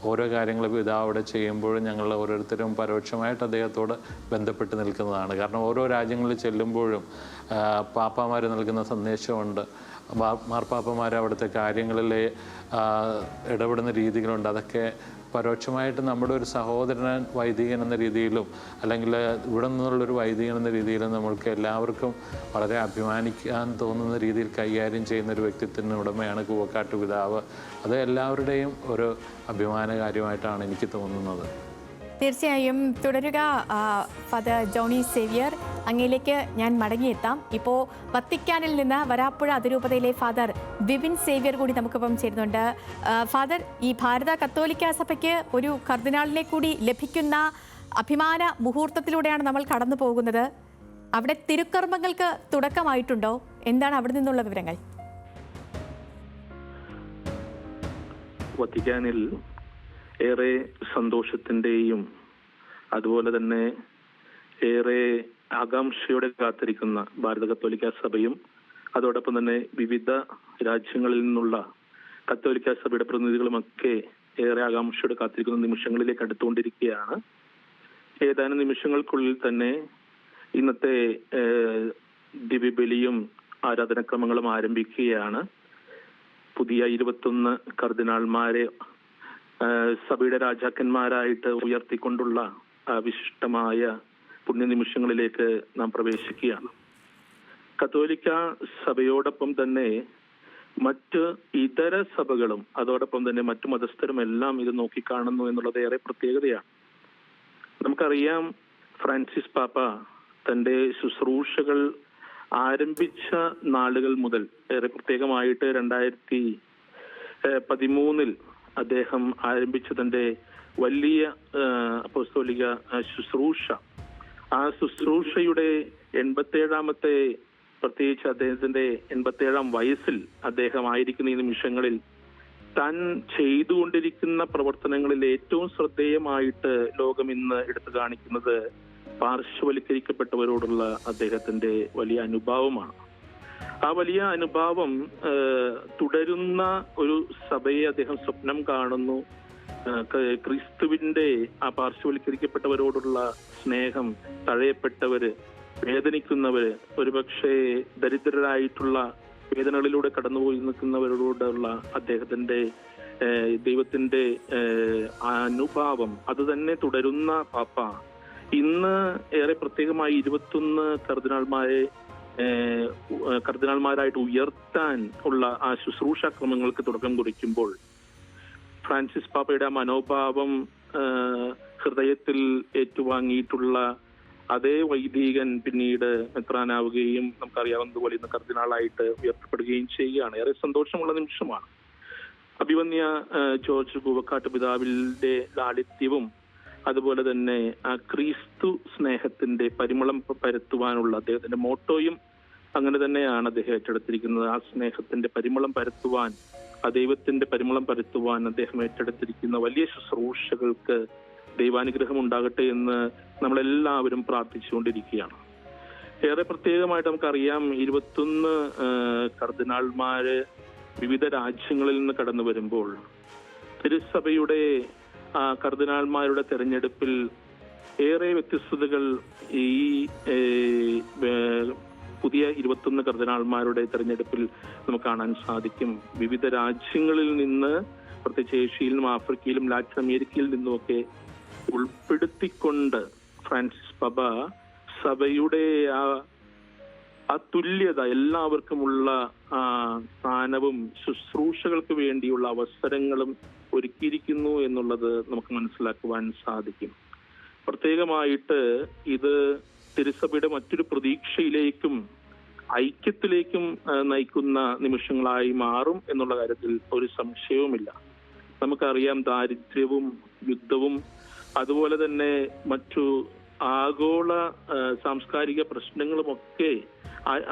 ഓരോ കാര്യങ്ങൾ പിതാവ് അവിടെ ചെയ്യുമ്പോഴും ഞങ്ങൾ ഓരോരുത്തരും പരോക്ഷമായിട്ട് അദ്ദേഹത്തോട് ബന്ധപ്പെട്ട് നിൽക്കുന്നതാണ്. കാരണം ഓരോ രാജ്യങ്ങളിൽ ചെല്ലുമ്പോഴും പാപ്പാമാർ നൽകുന്ന സന്ദേശമുണ്ട്, മാർപ്പാപ്പമാർ അവിടുത്തെ കാര്യങ്ങളിൽ ഇടപെടുന്ന രീതികളുണ്ട്. അതൊക്കെ പരോക്ഷമായിട്ട് നമ്മുടെ ഒരു സഹോദരൻ വൈദികൻ എന്ന രീതിയിലും അല്ലെങ്കിൽ ഇവിടെ നിന്നുള്ളൊരു വൈദികൻ എന്ന രീതിയിലും നമ്മൾക്ക് എല്ലാവർക്കും വളരെ അഭിമാനിക്കാൻ തോന്നുന്ന രീതിയിൽ കൈകാര്യം ചെയ്യുന്ന ഒരു വ്യക്തിത്വത്തിന് ഉടമയാണ് കൂവക്കാട്ട് പിതാവ്. അത് എല്ലാവരുടെയും ഒരു അഭിമാന കാര്യമായിട്ടാണ് എനിക്ക് തോന്നുന്നത്. തീർച്ചയായും തുടരുക ഫാദർ ജോണി സേവ്യർ. അങ്ങയിലേക്ക് ഞാൻ മടങ്ങിയെത്താം. ഇപ്പോൾ വത്തിക്കാനിൽ നിന്ന് വരാപ്പുഴ അതിരൂപതയിലെ ഫാദർ വിപിൻ സേവ്യർ കൂടി നമുക്കിപ്പം ചേരുന്നുണ്ട്. ഫാദർ, ഈ ഭാരത കത്തോലിക്ക സഭയ്ക്ക് ഒരു കർദിനാളിനെ കൂടി ലഭിക്കുന്ന അഭിമാന മുഹൂർത്തത്തിലൂടെയാണ് നമ്മൾ കടന്നു പോകുന്നത്. അവിടെ തിരുക്കർമ്മങ്ങൾക്ക് തുടക്കമായിട്ടുണ്ടോ? എന്താണ് അവിടെ നിന്നുള്ള വിവരങ്ങൾ? വത്തിക്കാനിൽ ഏറെ സന്തോഷത്തിൻ്റെയും അതുപോലെ തന്നെ ഏറെ ആകാംക്ഷയോടെ കാത്തിരിക്കുന്ന ഭാരത കത്തോലിക്ക സഭയും അതോടൊപ്പം തന്നെ വിവിധ രാജ്യങ്ങളിൽ നിന്നുള്ള കത്തോലിക്ക സഭയുടെ പ്രതിനിധികളുമൊക്കെ ഏറെ ആകാംക്ഷയോടെ കാത്തിരിക്കുന്ന നിമിഷങ്ങളിലേക്ക് അടുത്തുകൊണ്ടിരിക്കുകയാണ്. ഏതാനും നിമിഷങ്ങൾക്കുള്ളിൽ തന്നെ ഇന്നത്തെ ദിവ്യബലിയും ആരാധനാക്രമങ്ങളും ആരംഭിക്കുകയാണ്. പുതിയ 21 കർദിനാൾമാരെ സഭയുടെ രാജാക്കന്മാരായിട്ട് ഉയർത്തിക്കൊണ്ടുള്ള വിശിഷ്ടമായ പുണ്യനിമിഷങ്ങളിലേക്ക് നാം പ്രവേശിക്കുകയാണ്. കത്തോലിക്ക സഭയോടൊപ്പം തന്നെ മറ്റ് ഇതര സഭകളും അതോടൊപ്പം തന്നെ മറ്റു മതസ്ഥരും എല്ലാം ഇത് നോക്കിക്കാണുന്നു എന്നുള്ളത് ഏറെ പ്രത്യേകതയാണ്. നമുക്കറിയാം, ഫ്രാൻസിസ് പാപ്പ തന്റെ ശുശ്രൂഷകൾ ആരംഭിച്ച നാളുകൾ മുതൽ ഏറെ പ്രത്യേകമായിട്ട് 2013 അദ്ദേഹം ആരംഭിച്ച തന്റെ വലിയ അപ്പോസ്തോലിക ശുശ്രൂഷ, ആ ശുശ്രൂഷയുടെ 87ാമത്തെ, പ്രത്യേകിച്ച് അദ്ദേഹത്തിന്റെ 87ാം വയസ്സിൽ അദ്ദേഹം ആയിരിക്കുന്ന ഈ നിമിഷങ്ങളിൽ താൻ ചെയ്തുകൊണ്ടിരിക്കുന്ന പ്രവർത്തനങ്ങളിൽ ഏറ്റവും ശ്രദ്ധേയമായിട്ട് ലോകം ഇന്ന് എടുത്തു കാണിക്കുന്നത് പാർശ്വവൽക്കരിക്കപ്പെട്ടവരോടുള്ള അദ്ദേഹത്തിന്റെ വലിയ അനുഭാവമാണ്. ആ വലിയ അനുഭാവം തുടരുന്ന ഒരു സഭയെ അദ്ദേഹം സ്വപ്നം കാണുന്നു. ക്രിസ്തുവിന്റെ ആ പാർശ്വവൽക്കരിക്കപ്പെട്ടവരോടുള്ള സ്നേഹം, തഴയപ്പെട്ടവര്, വേദനിക്കുന്നവര്, ഒരുപക്ഷെ ദരിദ്രരായിട്ടുള്ള വേദനകളിലൂടെ കടന്നുപോയി നിൽക്കുന്നവരോടുള്ള അദ്ദേഹത്തിന്റെ ദൈവത്തിന്റെ അനുഭാവം അത് തന്നെ തുടരുന്ന പാപ്പ ഇന്ന് ഏറെ പ്രത്യേകമായി 21 കർദിനാൾമാരായിട്ട് ഉയർത്താൻ ഉള്ള ആ ശുശ്രൂഷാക്രമങ്ങൾക്ക് തുടക്കം കുറിക്കുമ്പോൾ ഫ്രാൻസിസ് പാപ്പയുടെ ആ മനോഭാവം ഹൃദയത്തിൽ ഏറ്റുവാങ്ങിയിട്ടുള്ള അതേ വൈദികൻ പിന്നീട് മെത്രാനാവുകയും നമുക്കറിയാവുന്നതുപോലെ ഇന്ന് കർദിനാളായിട്ട് ഉയർത്തപ്പെടുകയും ചെയ്യുകയാണ്. ഏറെ സന്തോഷമുള്ള നിമിഷമാണ്. അഭിവന്യ ജോർജ് കൂവക്കാട്ട് പിതാവിന്റെ ലാളിത്യവും അതുപോലെ തന്നെ ആ ക്രിസ്തു സ്നേഹത്തിന്റെ പരിമളം പരത്തുവാനുള്ള അദ്ദേഹത്തിന്റെ മോട്ടോയും അങ്ങനെ തന്നെയാണ് അദ്ദേഹം ഏറ്റെടുത്തിരിക്കുന്നത്. ആ സ്നേഹത്തിന്റെ പരിമളം പരത്തുവാൻ, ആ ദൈവത്തിന്റെ പരിമളം പരത്തുവാൻ അദ്ദേഹം ഏറ്റെടുത്തിരിക്കുന്ന വലിയ ശുശ്രൂഷകൾക്ക് ദൈവാനുഗ്രഹം ഉണ്ടാകട്ടെ എന്ന് നമ്മളെല്ലാവരും പ്രാർത്ഥിച്ചുകൊണ്ടിരിക്കുകയാണ്. ഏറെ പ്രത്യേകമായിട്ട് നമുക്കറിയാം, 21 കർദിനാൾമാര് വിവിധ രാജ്യങ്ങളിൽ നിന്ന് കടന്നു വരുമ്പോൾ തിരുസഭയുടെ കർദിനാൾമാരുടെ തെരഞ്ഞെടുപ്പിൽ ഏറെ വ്യത്യസ്തതകൾ ഈ പുതിയ 21 കർദിനാൾമാരുടെ തെരഞ്ഞെടുപ്പിൽ നമുക്ക് കാണാൻ സാധിക്കും. വിവിധ രാജ്യങ്ങളിൽ നിന്ന്, പ്രത്യേകിച്ച് ഏഷ്യയിലും ആഫ്രിക്കയിലും ലാറ്റിൻ അമേരിക്കയിൽ നിന്നുമൊക്കെ ഉൾപ്പെടുത്തിക്കൊണ്ട് ഫ്രാൻസിസ് പാപ്പ സഭയുടെ ആ തുല്യത, എല്ലാവർക്കുമുള്ള സ്ഥാനവും ശുശ്രൂഷകൾക്ക് വേണ്ടിയുള്ള അവസരങ്ങളും ഒരുക്കിയിരിക്കുന്നു എന്നുള്ളത് നമുക്ക് മനസ്സിലാക്കുവാൻ സാധിക്കും. പ്രത്യേകമായിട്ട് ഇത് തിരുസഭയുടെ മറ്റൊരു പ്രതീക്ഷയിലേക്കും ഐക്യത്തിലേക്കും നയിക്കുന്ന നിമിഷങ്ങളായി മാറും എന്നുള്ള കാര്യത്തിൽ ഒരു സംശയവുമില്ല. നമുക്കറിയാം, ദാരിദ്ര്യവും യുദ്ധവും അതുപോലെ തന്നെ മറ്റു ആഗോള സാംസ്കാരിക പ്രശ്നങ്ങളുമൊക്കെ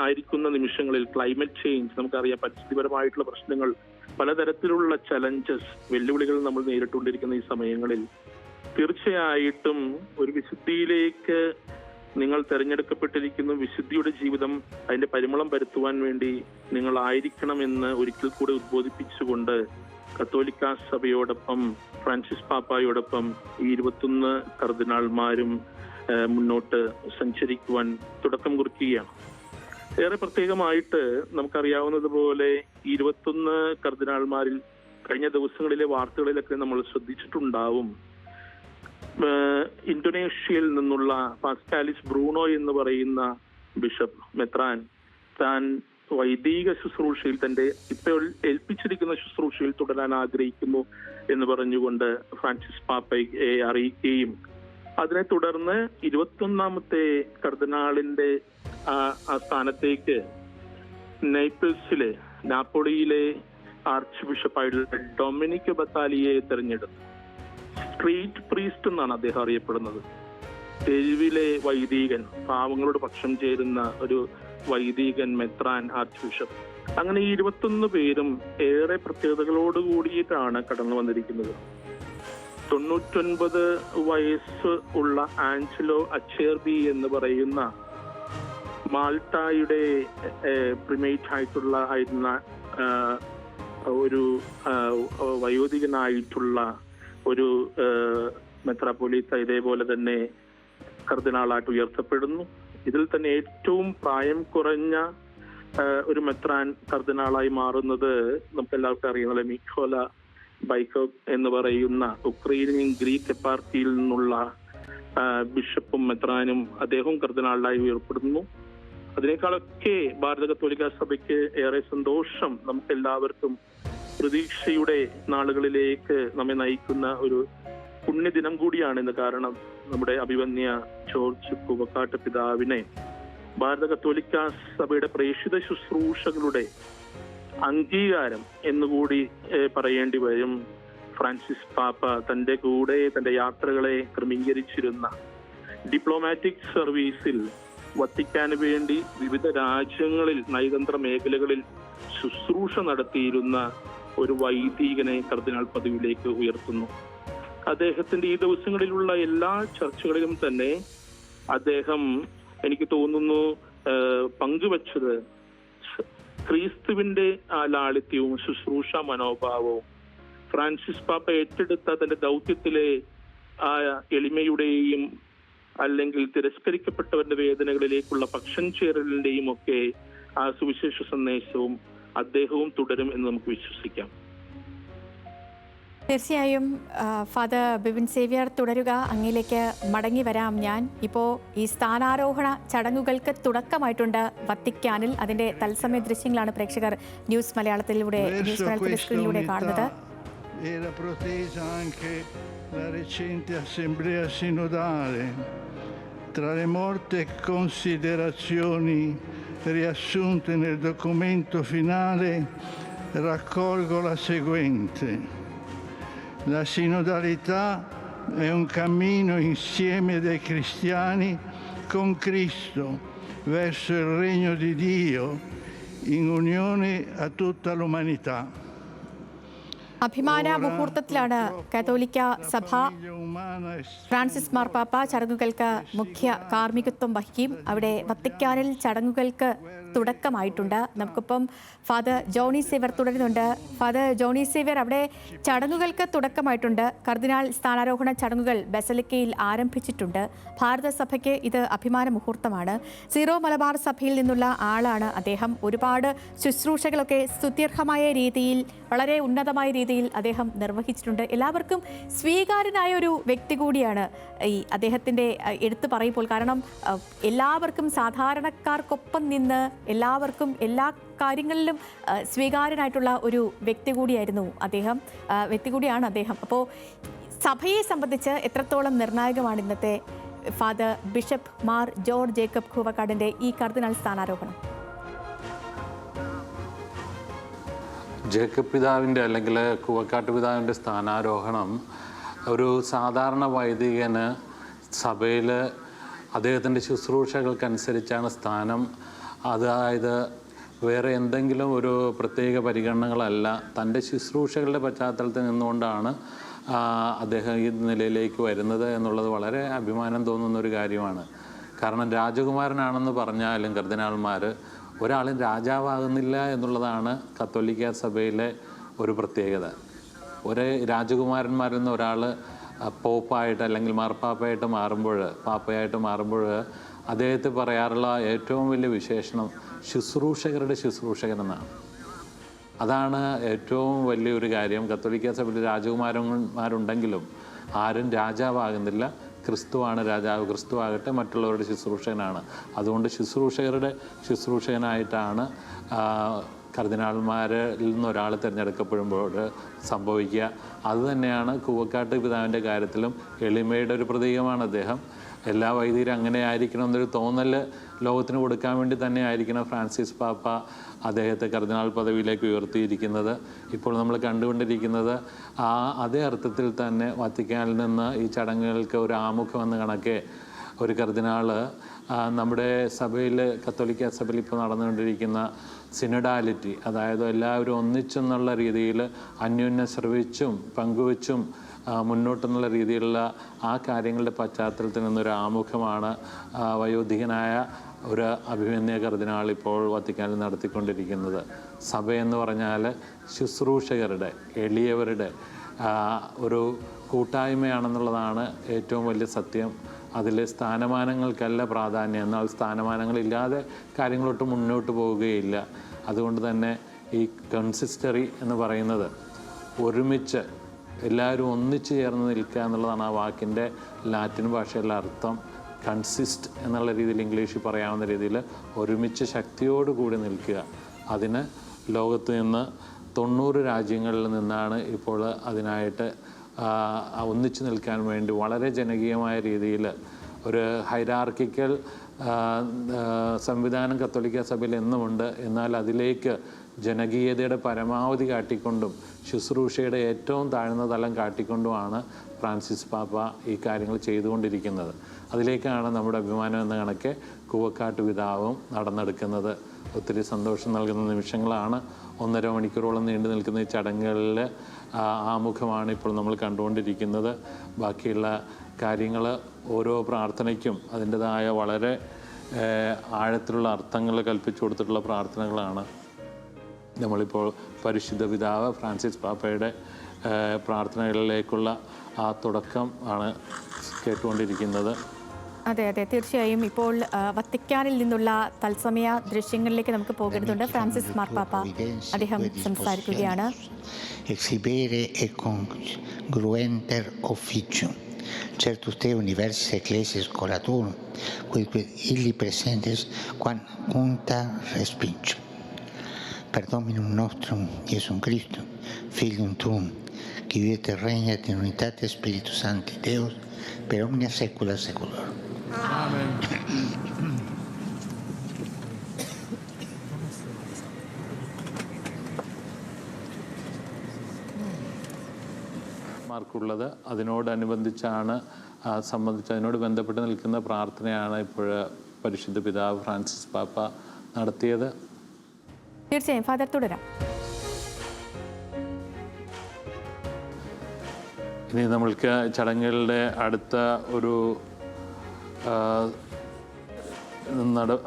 ആയിരിക്കുന്ന നിമിഷങ്ങളിൽ ക്ലൈമറ്റ് ചേഞ്ച്, നമുക്കറിയാം പരിസ്ഥിതിപരമായിട്ടുള്ള പ്രശ്നങ്ങൾ, പലതരത്തിലുള്ള ചലഞ്ചസ്, വെല്ലുവിളികൾ നമ്മൾ നേരിട്ടുകൊണ്ടിരിക്കുന്ന ഈ സമയങ്ങളിൽ തീർച്ചയായിട്ടും ഒരു വിശുദ്ധിയിലേക്ക് നിങ്ങൾ തെരഞ്ഞെടുക്കപ്പെട്ടിരിക്കുന്നു. വിശുദ്ധിയുടെ ജീവിതം, അതിന്റെ പരിമളം പരത്തുവാൻ വേണ്ടി നിങ്ങൾ ആയിരിക്കണമെന്ന് ഒരിക്കൽ കൂടെ ഉദ്ബോധിപ്പിച്ചുകൊണ്ട് കത്തോലിക്ക സഭയോടൊപ്പം ഫ്രാൻസിസ് പാപ്പായോടൊപ്പം ഈ 21 കർദിനാൾമാരും മുന്നോട്ട് സഞ്ചരിക്കുവാൻ തുടക്കം കുറിക്കുകയാണ്. ഏറെ പ്രത്യേകമായിട്ട് നമുക്കറിയാവുന്നതുപോലെ 21 കർദിനാൾമാരിൽ കഴിഞ്ഞ ദിവസങ്ങളിലെ വാർത്തകളിലൊക്കെ നമ്മൾ ശ്രദ്ധിച്ചിട്ടുണ്ടാവും, ഇന്തോനേഷ്യയിൽ നിന്നുള്ള പാസ്കാലിസ് ബ്രൂണോ എന്ന് പറയുന്ന ബിഷപ്പ് മെത്രാൻ താൻ വൈദിക ശുശ്രൂഷയിൽ, തന്റെ ഇപ്പോൾ ഏൽപ്പിച്ചിരിക്കുന്ന ശുശ്രൂഷയിൽ തുടരാൻ ആഗ്രഹിക്കുന്നു എന്ന് പറഞ്ഞുകൊണ്ട് ഫ്രാൻസിസ് പാപ്പയെ അറിയിക്കുകയും അതിനെ തുടർന്ന് 21ാമത്തെ കർദിനാളിന്റെ ആ സ്ഥാനത്തേക്ക് നേപ്പിൾസിലെ, നാപ്പോളിയിലെ ആർച്ച് ബിഷപ്പായിട്ടുള്ള ഡൊമിനിക് ബത്താലിയെ തെരഞ്ഞെടുത്തു. സ്ട്രീറ്റ് പ്രീസ്റ്റ് എന്നാണ് അദ്ദേഹം അറിയപ്പെടുന്നത്. തെരുവിലെ വൈദികൻ, പാവങ്ങളോട് പക്ഷം ചേരുന്ന ഒരു വൈദികൻ, മെത്രാൻ, ആർച്ച് ബിഷപ്പ്. അങ്ങനെ ഈ 21 പേരും ഏറെ പ്രത്യേകതകളോട് കൂടിയിട്ടാണ് കടന്നു വന്നിരിക്കുന്നത്. 99 വയസ്സ് ഉള്ള ആഞ്ചലോ അച്ചേർബി എന്ന് പറയുന്ന മാൾട്ടായുടെ പ്രിമേറ്റ് ആയിരുന്ന ഒരു വയോധികനായിട്ടുള്ള ഒരു മെത്രാപ്പൊലീത്ത ഇതേപോലെ തന്നെ കർദിനാളായിട്ട് ഉയർത്തപ്പെടുന്നു. ഇതിൽ തന്നെ ഏറ്റവും പ്രായം കുറഞ്ഞ ഒരു മെത്രാൻ കർദിനാളായി മാറുന്നത് നമുക്ക് എല്ലാവർക്കും അറിയുന്നത് മിഖോല ബൈക്കോവ് എന്ന് പറയുന്ന ഉക്രൈനിയൻ ഗ്രീക്ക് എപ്പാർക്കിയിൽ നിന്നുള്ള ബിഷപ്പും മെത്രാനും അദ്ദേഹവും കർദിനാളായി ഉയർപ്പെടുന്നു. അതിനേക്കാളൊക്കെ ഭാരത കത്തോലിക്ക സഭയ്ക്ക് ഏറെ സന്തോഷം, നമുക്ക് എല്ലാവർക്കും പ്രതീക്ഷയുടെ നാളുകളിലേക്ക് നമ്മെ നയിക്കുന്ന ഒരു പുണ്യദിനം കൂടിയാണിന്ന്. കാരണം നമ്മുടെ അഭിവന്യ ജോർജ് കൂവക്കാട്ട് പിതാവിനെ ഭാരത കത്തോലിക്ക സഭയുടെ പ്രേക്ഷിത ശുശ്രൂഷകളുടെ അംഗീകാരം എന്നുകൂടി പറയേണ്ടി വരും. ഫ്രാൻസിസ് പാപ്പ തന്റെ കൂടെ തന്റെ യാത്രകളെ ക്രമീകരിച്ചിരുന്ന ഡിപ്ലോമാറ്റിക് സർവീസിൽ വത്തിക്കാന് വേണ്ടി വിവിധ രാജ്യങ്ങളിൽ നയതന്ത്ര മേഖലകളിൽ ശുശ്രൂഷ നടത്തിയിരുന്ന ഒരു വൈദികനെ കർദിനാൾ പദവിയിലേക്ക് ഉയർത്തുന്നു. അദ്ദേഹത്തിന്റെ ഈ ദിവസങ്ങളിലുള്ള എല്ലാ ചർച്ചകളിലും തന്നെ അദ്ദേഹം, എനിക്ക് തോന്നുന്നു, പങ്കുവച്ചത് ക്രിസ്തുവിന്റെ ആ ലാളിത്യവും ശുശ്രൂഷ മനോഭാവവും ഫ്രാൻസിസ് പാപ്പ ഏറ്റെടുത്ത തന്റെ ദൗത്യത്തിലെ ആ എളിമയുടെയും അല്ലെങ്കിൽ തിരസ്കരിക്കപ്പെട്ടവരുടെ വേദനകളിലേക്കുള്ള പക്ഷം ചേരലിന്റെയും ഒക്കെ ആ സുവിശേഷ സന്ദേശവും അദ്ദേഹവും തുടരും എന്ന് നമുക്ക് വിശ്വസിക്കാം. തീർച്ചയായും ഫാദർ ബിബിൻ സേവ്യർ തുടരുക. അങ്ങിലേക്ക് മടങ്ങി വരാം ഞാൻ. ഇപ്പോൾ ഈ സ്ഥാനാരോഹണ ചടങ്ങുകൾക്ക് തുടക്കമായിട്ടുണ്ട് വത്തിക്കാനിൽ. അതിന്റെ തത്സമയ ദൃശ്യങ്ങളാണ് പ്രേക്ഷകർ ന്യൂസ് മലയാളത്തിലൂടെ സ്ക്രീനിലൂടെ കാണുന്നത്. Era protesa anche la recente assemblea sinodale. Tra le molte considerazioni riassunte nel documento finale raccolgo la seguente. La sinodalità è un cammino insieme dei cristiani con Cristo verso il regno di Dio in unione a tutta l'umanità. അഭിമാന മുഹൂർത്തത്തിലാണ് കത്തോലിക്ക സഭ. ഫ്രാൻസിസ് മാർപ്പാപ്പ ചടങ്ങുകൾക്ക് മുഖ്യ കാർമ്മികത്വം വഹിക്കും. അവിടെ വത്തിക്കാനിൽ ചടങ്ങുകൾക്ക് തുടക്കമായിട്ടുണ്ട്. നമുക്കിപ്പം ഫാദർ ജോണി സേവ്യർ തുടരുന്നുണ്ട്. ഫാദർ ജോണി സേവ്യർ, അവിടെ ചടങ്ങുകൾക്ക് തുടക്കമായിട്ടുണ്ട്. കർദിനാൾ സ്ഥാനാരോഹണ ചടങ്ങുകൾ ബസലിക്കയിൽ ആരംഭിച്ചിട്ടുണ്ട്. ഭാരത സഭയ്ക്ക് ഇത് അഭിമാന മുഹൂർത്തമാണ്. സീറോ മലബാർ സഭയിൽ നിന്നുള്ള ആളാണ് അദ്ദേഹം. ഒരുപാട് ശുശ്രൂഷകളൊക്കെ സ്തുത്യർഹമായ രീതിയിൽ, വളരെ ഉന്നതമായ രീതിയിൽ അദ്ദേഹം നിർവഹിച്ചിട്ടുണ്ട്. എല്ലാവർക്കും സ്വീകാര്യനായ ഒരു വ്യക്തി കൂടിയാണ് ഈ അദ്ദേഹത്തിൻ്റെ എടുത്തു പറയുമ്പോൾ. കാരണം എല്ലാവർക്കും, സാധാരണക്കാർക്കൊപ്പം നിന്ന് എല്ലാവർക്കും എല്ലാ കാര്യങ്ങളിലും സ്വീകാര്യനായിട്ടുള്ള ഒരു വ്യക്തി കൂടിയാണ് അദ്ദേഹം. അപ്പോൾ സഭയെ സംബന്ധിച്ച് എത്രത്തോളം നിർണായകമാണ് ഇന്നത്തെ father bishop Mar George Jacob കൂവക്കാടിൻ്റെ ഈ കർദിനാൾ സ്ഥാനാരോഹണം? ജേക്കബ് പിതാവിൻ്റെ അല്ലെങ്കിൽ കൂവക്കാട്ട് പിതാവിൻ്റെ സ്ഥാനാരോഹണം ഒരു സാധാരണ വൈദികന് സഭയിൽ അദ്ദേഹത്തിൻ്റെ ശുശ്രൂഷകൾക്കനുസരിച്ചാണ് സ്ഥാനം. അതായത് വേറെ എന്തെങ്കിലും ഒരു പ്രത്യേക പരിഗണനകളല്ല, തൻ്റെ ശുശ്രൂഷകളുടെ പശ്ചാത്തലത്തിൽ നിന്നുകൊണ്ടാണ് അദ്ദേഹം ഈ നിലയിലേക്ക് വരുന്നത് എന്നുള്ളത് വളരെ അഭിമാനം തോന്നുന്നൊരു കാര്യമാണ്. കാരണം രാജകുമാരനാണെന്ന് പറഞ്ഞാലും കർദിനാൾമാർ ഒരാളും രാജാവാകുന്നില്ല എന്നുള്ളതാണ് കത്തോലിക്ക സഭയിലെ ഒരു പ്രത്യേകത. ഒരേ രാജകുമാരന്മാരിൽ നിന്ന് ഒരാൾ പോപ്പായിട്ട് അല്ലെങ്കിൽ മാർപ്പാപ്പയായിട്ട് മാറുമ്പോൾ, പാപ്പയായിട്ട് മാറുമ്പോൾ അദ്ദേഹത്തെ പറയാറുള്ള ഏറ്റവും വലിയ വിശേഷണം ശുശ്രൂഷകരുടെ ശുശ്രൂഷകൻ എന്നാണ്. അതാണ് ഏറ്റവും വലിയൊരു കാര്യം. കത്തോലിക്ക സഭയിൽ രാജകുമാരന്മാരുണ്ടെങ്കിലും ആരും രാജാവാകുന്നില്ല. ക്രിസ്തുവാണ് രാജാവ്. ക്രിസ്തു ആകട്ടെ മറ്റുള്ളവരുടെ ശുശ്രൂഷകനാണ്. അതുകൊണ്ട് ശുശ്രൂഷകരുടെ ശുശ്രൂഷകനായിട്ടാണ് കർദിനാൾമാരിൽ നിന്ന് ഒരാൾ തിരഞ്ഞെടുക്കപ്പെടുമ്പോൾ സംഭവിക്കുക. അതുതന്നെയാണ് കൂവക്കാട്ട് പിതാവിൻ്റെ കാര്യത്തിലും എളിമയുടെ ഒരു പ്രതീകമാണ് അദ്ദേഹം. എല്ലാ വൈദികരും അങ്ങനെ ആയിരിക്കണം എന്നൊരു തോന്നൽ ലോകത്തിന് കൊടുക്കാൻ വേണ്ടി തന്നെ ആയിരിക്കണം ഫ്രാൻസിസ് പാപ്പ അദ്ദേഹത്തെ കർദിനാൾ പദവിയിലേക്ക് ഉയർത്തിയിരിക്കുന്നത്. ഇപ്പോൾ നമ്മൾ കണ്ടുകൊണ്ടിരിക്കുന്നത് അതേ അർത്ഥത്തിൽ തന്നെ വത്തിക്കാനിൽ നിന്ന് ഈ ചടങ്ങുകൾക്ക് ഒരു ആമുഖം എന്ന കണക്കെ ഒരു കർദിനാൾ നമ്മുടെ സഭയിൽ, കത്തോലിക്ക സഭയിൽ ഇപ്പോൾ നടന്നുകൊണ്ടിരിക്കുന്ന സിനഡാലിറ്റി, അതായത് എല്ലാവരും ഒന്നിച്ചെന്നുള്ള രീതിയിൽ അന്യോന്യം ശ്രവിച്ചും പങ്കുവച്ചും മുന്നോട്ടെന്നുള്ള രീതിയിലുള്ള ആ കാര്യങ്ങളുടെ പശ്ചാത്തലത്തിൽ നിന്നൊരു ആമുഖമാണ് വയോധികനായ ഒരു അഭിമന്യ കർദിനാൾ ഇപ്പോൾ വത്തിക്കാനിൽ നടത്തിക്കൊണ്ടിരിക്കുന്നത്. സഭയെന്ന് പറഞ്ഞാൽ ശുശ്രൂഷകരുടെ, എളിയവരുടെ ഒരു കൂട്ടായ്മയാണെന്നുള്ളതാണ് ഏറ്റവും വലിയ സത്യം. അതിൽ സ്ഥാനമാനങ്ങൾക്കല്ല പ്രാധാന്യം, എന്നാൽ സ്ഥാനമാനങ്ങളില്ലാതെ കാര്യങ്ങളൊട്ട് മുന്നോട്ട് പോവുകയില്ല. അതുകൊണ്ട് തന്നെ ഈ കൺസിസ്റ്ററി എന്ന് പറയുന്നത് ഒരുമിച്ച് എല്ലാവരും ഒന്നിച്ചു ചേർന്ന് നിൽക്കുക എന്നുള്ളതാണ് ആ വാക്കിൻ്റെ ലാറ്റിൻ ഭാഷയിലെ അർത്ഥം. കൺസിസ്റ്റ് എന്നുള്ള രീതിയിൽ ഇംഗ്ലീഷിൽ പറയാവുന്ന രീതിയിൽ ഒരുമിച്ച് ശക്തിയോടുകൂടി നിൽക്കുക. അതിന് ലോകത്ത് നിന്ന് 90 രാജ്യങ്ങളിൽ നിന്നാണ് ഇപ്പോൾ അതിനായിട്ട് ഒന്നിച്ചു നിൽക്കാൻ വേണ്ടി വളരെ ജനകീയമായ രീതിയിൽ ഒരു ഹൈറാർക്കിക്കൽ സംവിധാനം കത്തോലിക്ക സഭയിൽ എന്നുമുണ്ട്. എന്നാൽ അതിലേക്ക് ജനകീയതയുടെ പരമാവധി കാട്ടിക്കൊണ്ടും ശുശ്രൂഷയുടെ ഏറ്റവും താഴ്ന്ന തലം കാട്ടിക്കൊണ്ടുമാണ് ഫ്രാൻസിസ് പാപ്പ ഈ കാര്യങ്ങൾ ചെയ്തുകൊണ്ടിരിക്കുന്നത്. അതിലേക്കാണ് നമ്മുടെ അഭിമാനം എന്ന കണക്കെ കൂവക്കാട്ട് പിതാവും നടന്നെടുക്കുന്നത്. ഒത്തിരി സന്തോഷം നൽകുന്ന നിമിഷങ്ങളാണ്. 1.5 മണിക്കൂറോളം നീണ്ടു നിൽക്കുന്ന ഈ ചടങ്ങുകളിൽ ആമുഖമാണ് ഇപ്പോൾ നമ്മൾ കണ്ടുകൊണ്ടിരിക്കുന്നത്. ബാക്കിയുള്ള കാര്യങ്ങൾ ഓരോ പ്രാർത്ഥനയ്ക്കും അതിൻ്റെതായ വളരെ ആഴത്തിലുള്ള അർത്ഥങ്ങൾ കൽപ്പിച്ചു കൊടുത്തിട്ടുള്ള പ്രാർത്ഥനകളാണ്. നമ്മളിപ്പോൾ പരിശുദ്ധ പിതാവ് ഫ്രാൻസിസ് പാപ്പയുടെ പ്രാർത്ഥനകളിലേക്കുള്ള ആ തുടക്കം ആണ് കേട്ടുകൊണ്ടിരിക്കുന്നത്. അതെ അതെ, തീർച്ചയായും. ഇപ്പോൾ വത്തിക്കാനിൽ നിന്നുള്ള തത്സമയ ദൃശ്യങ്ങളിലേക്ക് നമുക്ക് പോകേണ്ടതുണ്ട്. ഫ്രാൻസിസ് മാർപ്പാപ്പ അദ്ദേഹം സംസാരിക്കുകയാണ്. Exhibere e congruenter officium. Certus te universis ecclesias colaturum, quid illi presentes quam junta respicium. Per Dominum nostrum Iesum Christum, Filium tuum, qui vive et regna in unitate Spiritus Sancti Deus, per omnia saecula saeculorum. Amen. മാർക്കുള്ളത് അതിനോടനുബന്ധിച്ചാണ് അതിനോട് ബന്ധപ്പെട്ട് നിൽക്കുന്ന പ്രാർത്ഥനയാണ് ഇപ്പോൾ പരിശുദ്ധ പിതാവ് ഫ്രാൻസിസ് പാപ്പ നടത്തിയത്. തീർച്ചയായും ഫാദർ തുടരാം. ഇനി നമ്മൾക്ക് ചടങ്ങുകളുടെ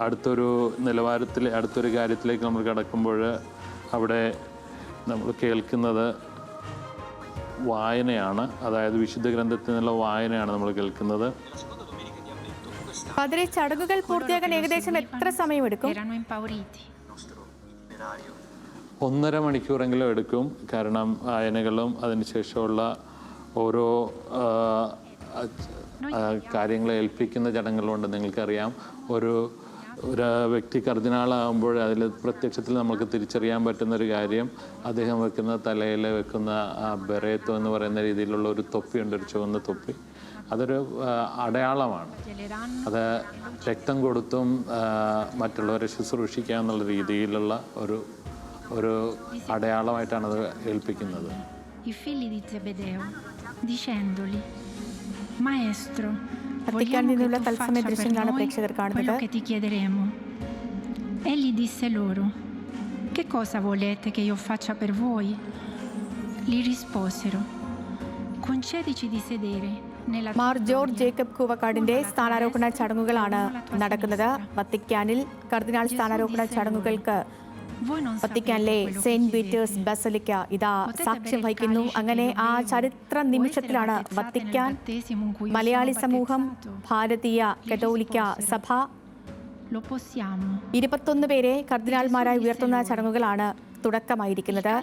അടുത്തൊരു നിലവാരത്തിൽ അടുത്തൊരു കാര്യത്തിലേക്ക് നമ്മൾ കടക്കുമ്പോൾ അവിടെ നമ്മൾ കേൾക്കുന്നത് വായനയാണ്. അതായത് വിശുദ്ധ ഗ്രന്ഥത്തിൽ നിന്നുള്ള വായനയാണ് നമ്മൾ കേൾക്കുന്നത്. ഫാദറെ, ചടങ്ങുകൾ പൂർത്തിയാക്കാൻ ഏകദേശം എത്ര സമയമെടുക്കും? 1.5 മണിക്കൂറെങ്കിലും എടുക്കും. കാരണം വായനകളും അതിനുശേഷമുള്ള ഓരോ കാര്യങ്ങളെ ഏൽപ്പിക്കുന്ന ചടങ്ങുകളുണ്ട്. നിങ്ങൾക്കറിയാം, ഒരു വ്യക്തി കർദിനാളാകുമ്പോൾ അതിൽ പ്രത്യക്ഷത്തിൽ നമുക്ക് തിരിച്ചറിയാൻ പറ്റുന്നൊരു കാര്യം, അദ്ദേഹം വെക്കുന്ന തലയിൽ വെക്കുന്ന ബെറേത്തോ എന്ന് പറയുന്ന രീതിയിലുള്ള ഒരു തൊപ്പിയുണ്ട്, ഒരു ചുവന്ന തൊപ്പി. അതൊരു അടയാളമാണ്. അത് രക്തം കൊടുത്തും മറ്റുള്ളവരെ ശുശ്രൂഷിക്കുക എന്നുള്ള രീതിയിലുള്ള ഒരു അടയാളമായിട്ടാണ് അത് ഏൽപ്പിക്കുന്നത്. വത്തിക്കാനിൽ നിന്നുള്ള തത്സമയ ദൃശ്യങ്ങളാണ് പ്രേക്ഷകർ കാണുന്നത്. Egli disse loro: "Che cosa volete che io faccia per voi?" Gli risposero: "Concedici di sedere nella." Mar George Jacob കൂവക്കാടിന്റെ സ്ഥാനാരോഹണ ചടങ്ങുകളാണ് നടക്കുന്നത്. വത്തിക്കാനിൽ കർദിനാൾ സ്ഥാനാരോഹണ ചടങ്ങുകൾക്ക് വത്തിക്കാനിലെ സെയിന്റ് പീറ്റേഴ്സ് ബസലിക്ക ഇതാ സാക്ഷ്യം വഹിക്കുന്നു. അങ്ങനെ ആ ചരിത്ര നിമിഷത്തിലാണ് വത്തിക്കാൻ, മലയാളി സമൂഹം, ഭാരതീയ കത്തോലിക്ക സഭ 21 പേരെ കർദിനാൾമാരായി ഉയർത്തുന്ന ചടങ്ങുകളാണ് തുടക്കമായിരിക്കുന്നത്.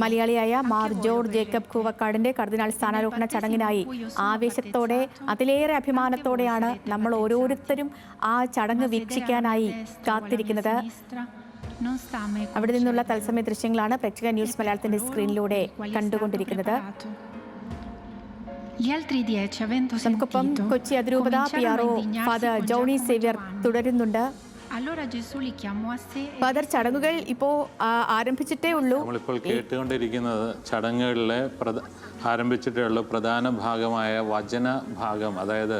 മലയാളിയായ മാർ ജോർജ് ജേക്കബ് കൂവക്കാടിന്റെ കർദിനാൾ സ്ഥാനാരോഹണ ചടങ്ങിനായി ആവേശത്തോടെ, അതിലേറെ അഭിമാനത്തോടെയാണ് നമ്മൾ ഓരോരുത്തരും ആ ചടങ്ങ് വീക്ഷിക്കാനായി കാത്തിരിക്കുന്നത്. അവിടെ നിന്നുള്ള തത്സമയ ദൃശ്യങ്ങളാണ് പ്രേക്ഷക ന്യൂസ് മലയാളത്തിന്റെ സ്ക്രീനിലൂടെ കണ്ടുകൊണ്ടിരിക്കുന്നത്. നമുക്കൊപ്പം കൊച്ചി അതിരൂപത PRO ഫാദർ ജോണി സേവ്യർ തുടരുന്നുണ്ട്. ഫാദർ, ചടങ്ങുകൾ ഇപ്പോൾ ആരംഭിച്ചിട്ടേ ഉള്ളൂ. നമ്മളിപ്പോൾ കേട്ടുകൊണ്ടിരിക്കുന്നത് ചടങ്ങുകളിലെ ആരംഭിച്ചിട്ടേ ഉള്ളൂ പ്രധാന ഭാഗമായ വചന ഭാഗം. അതായത്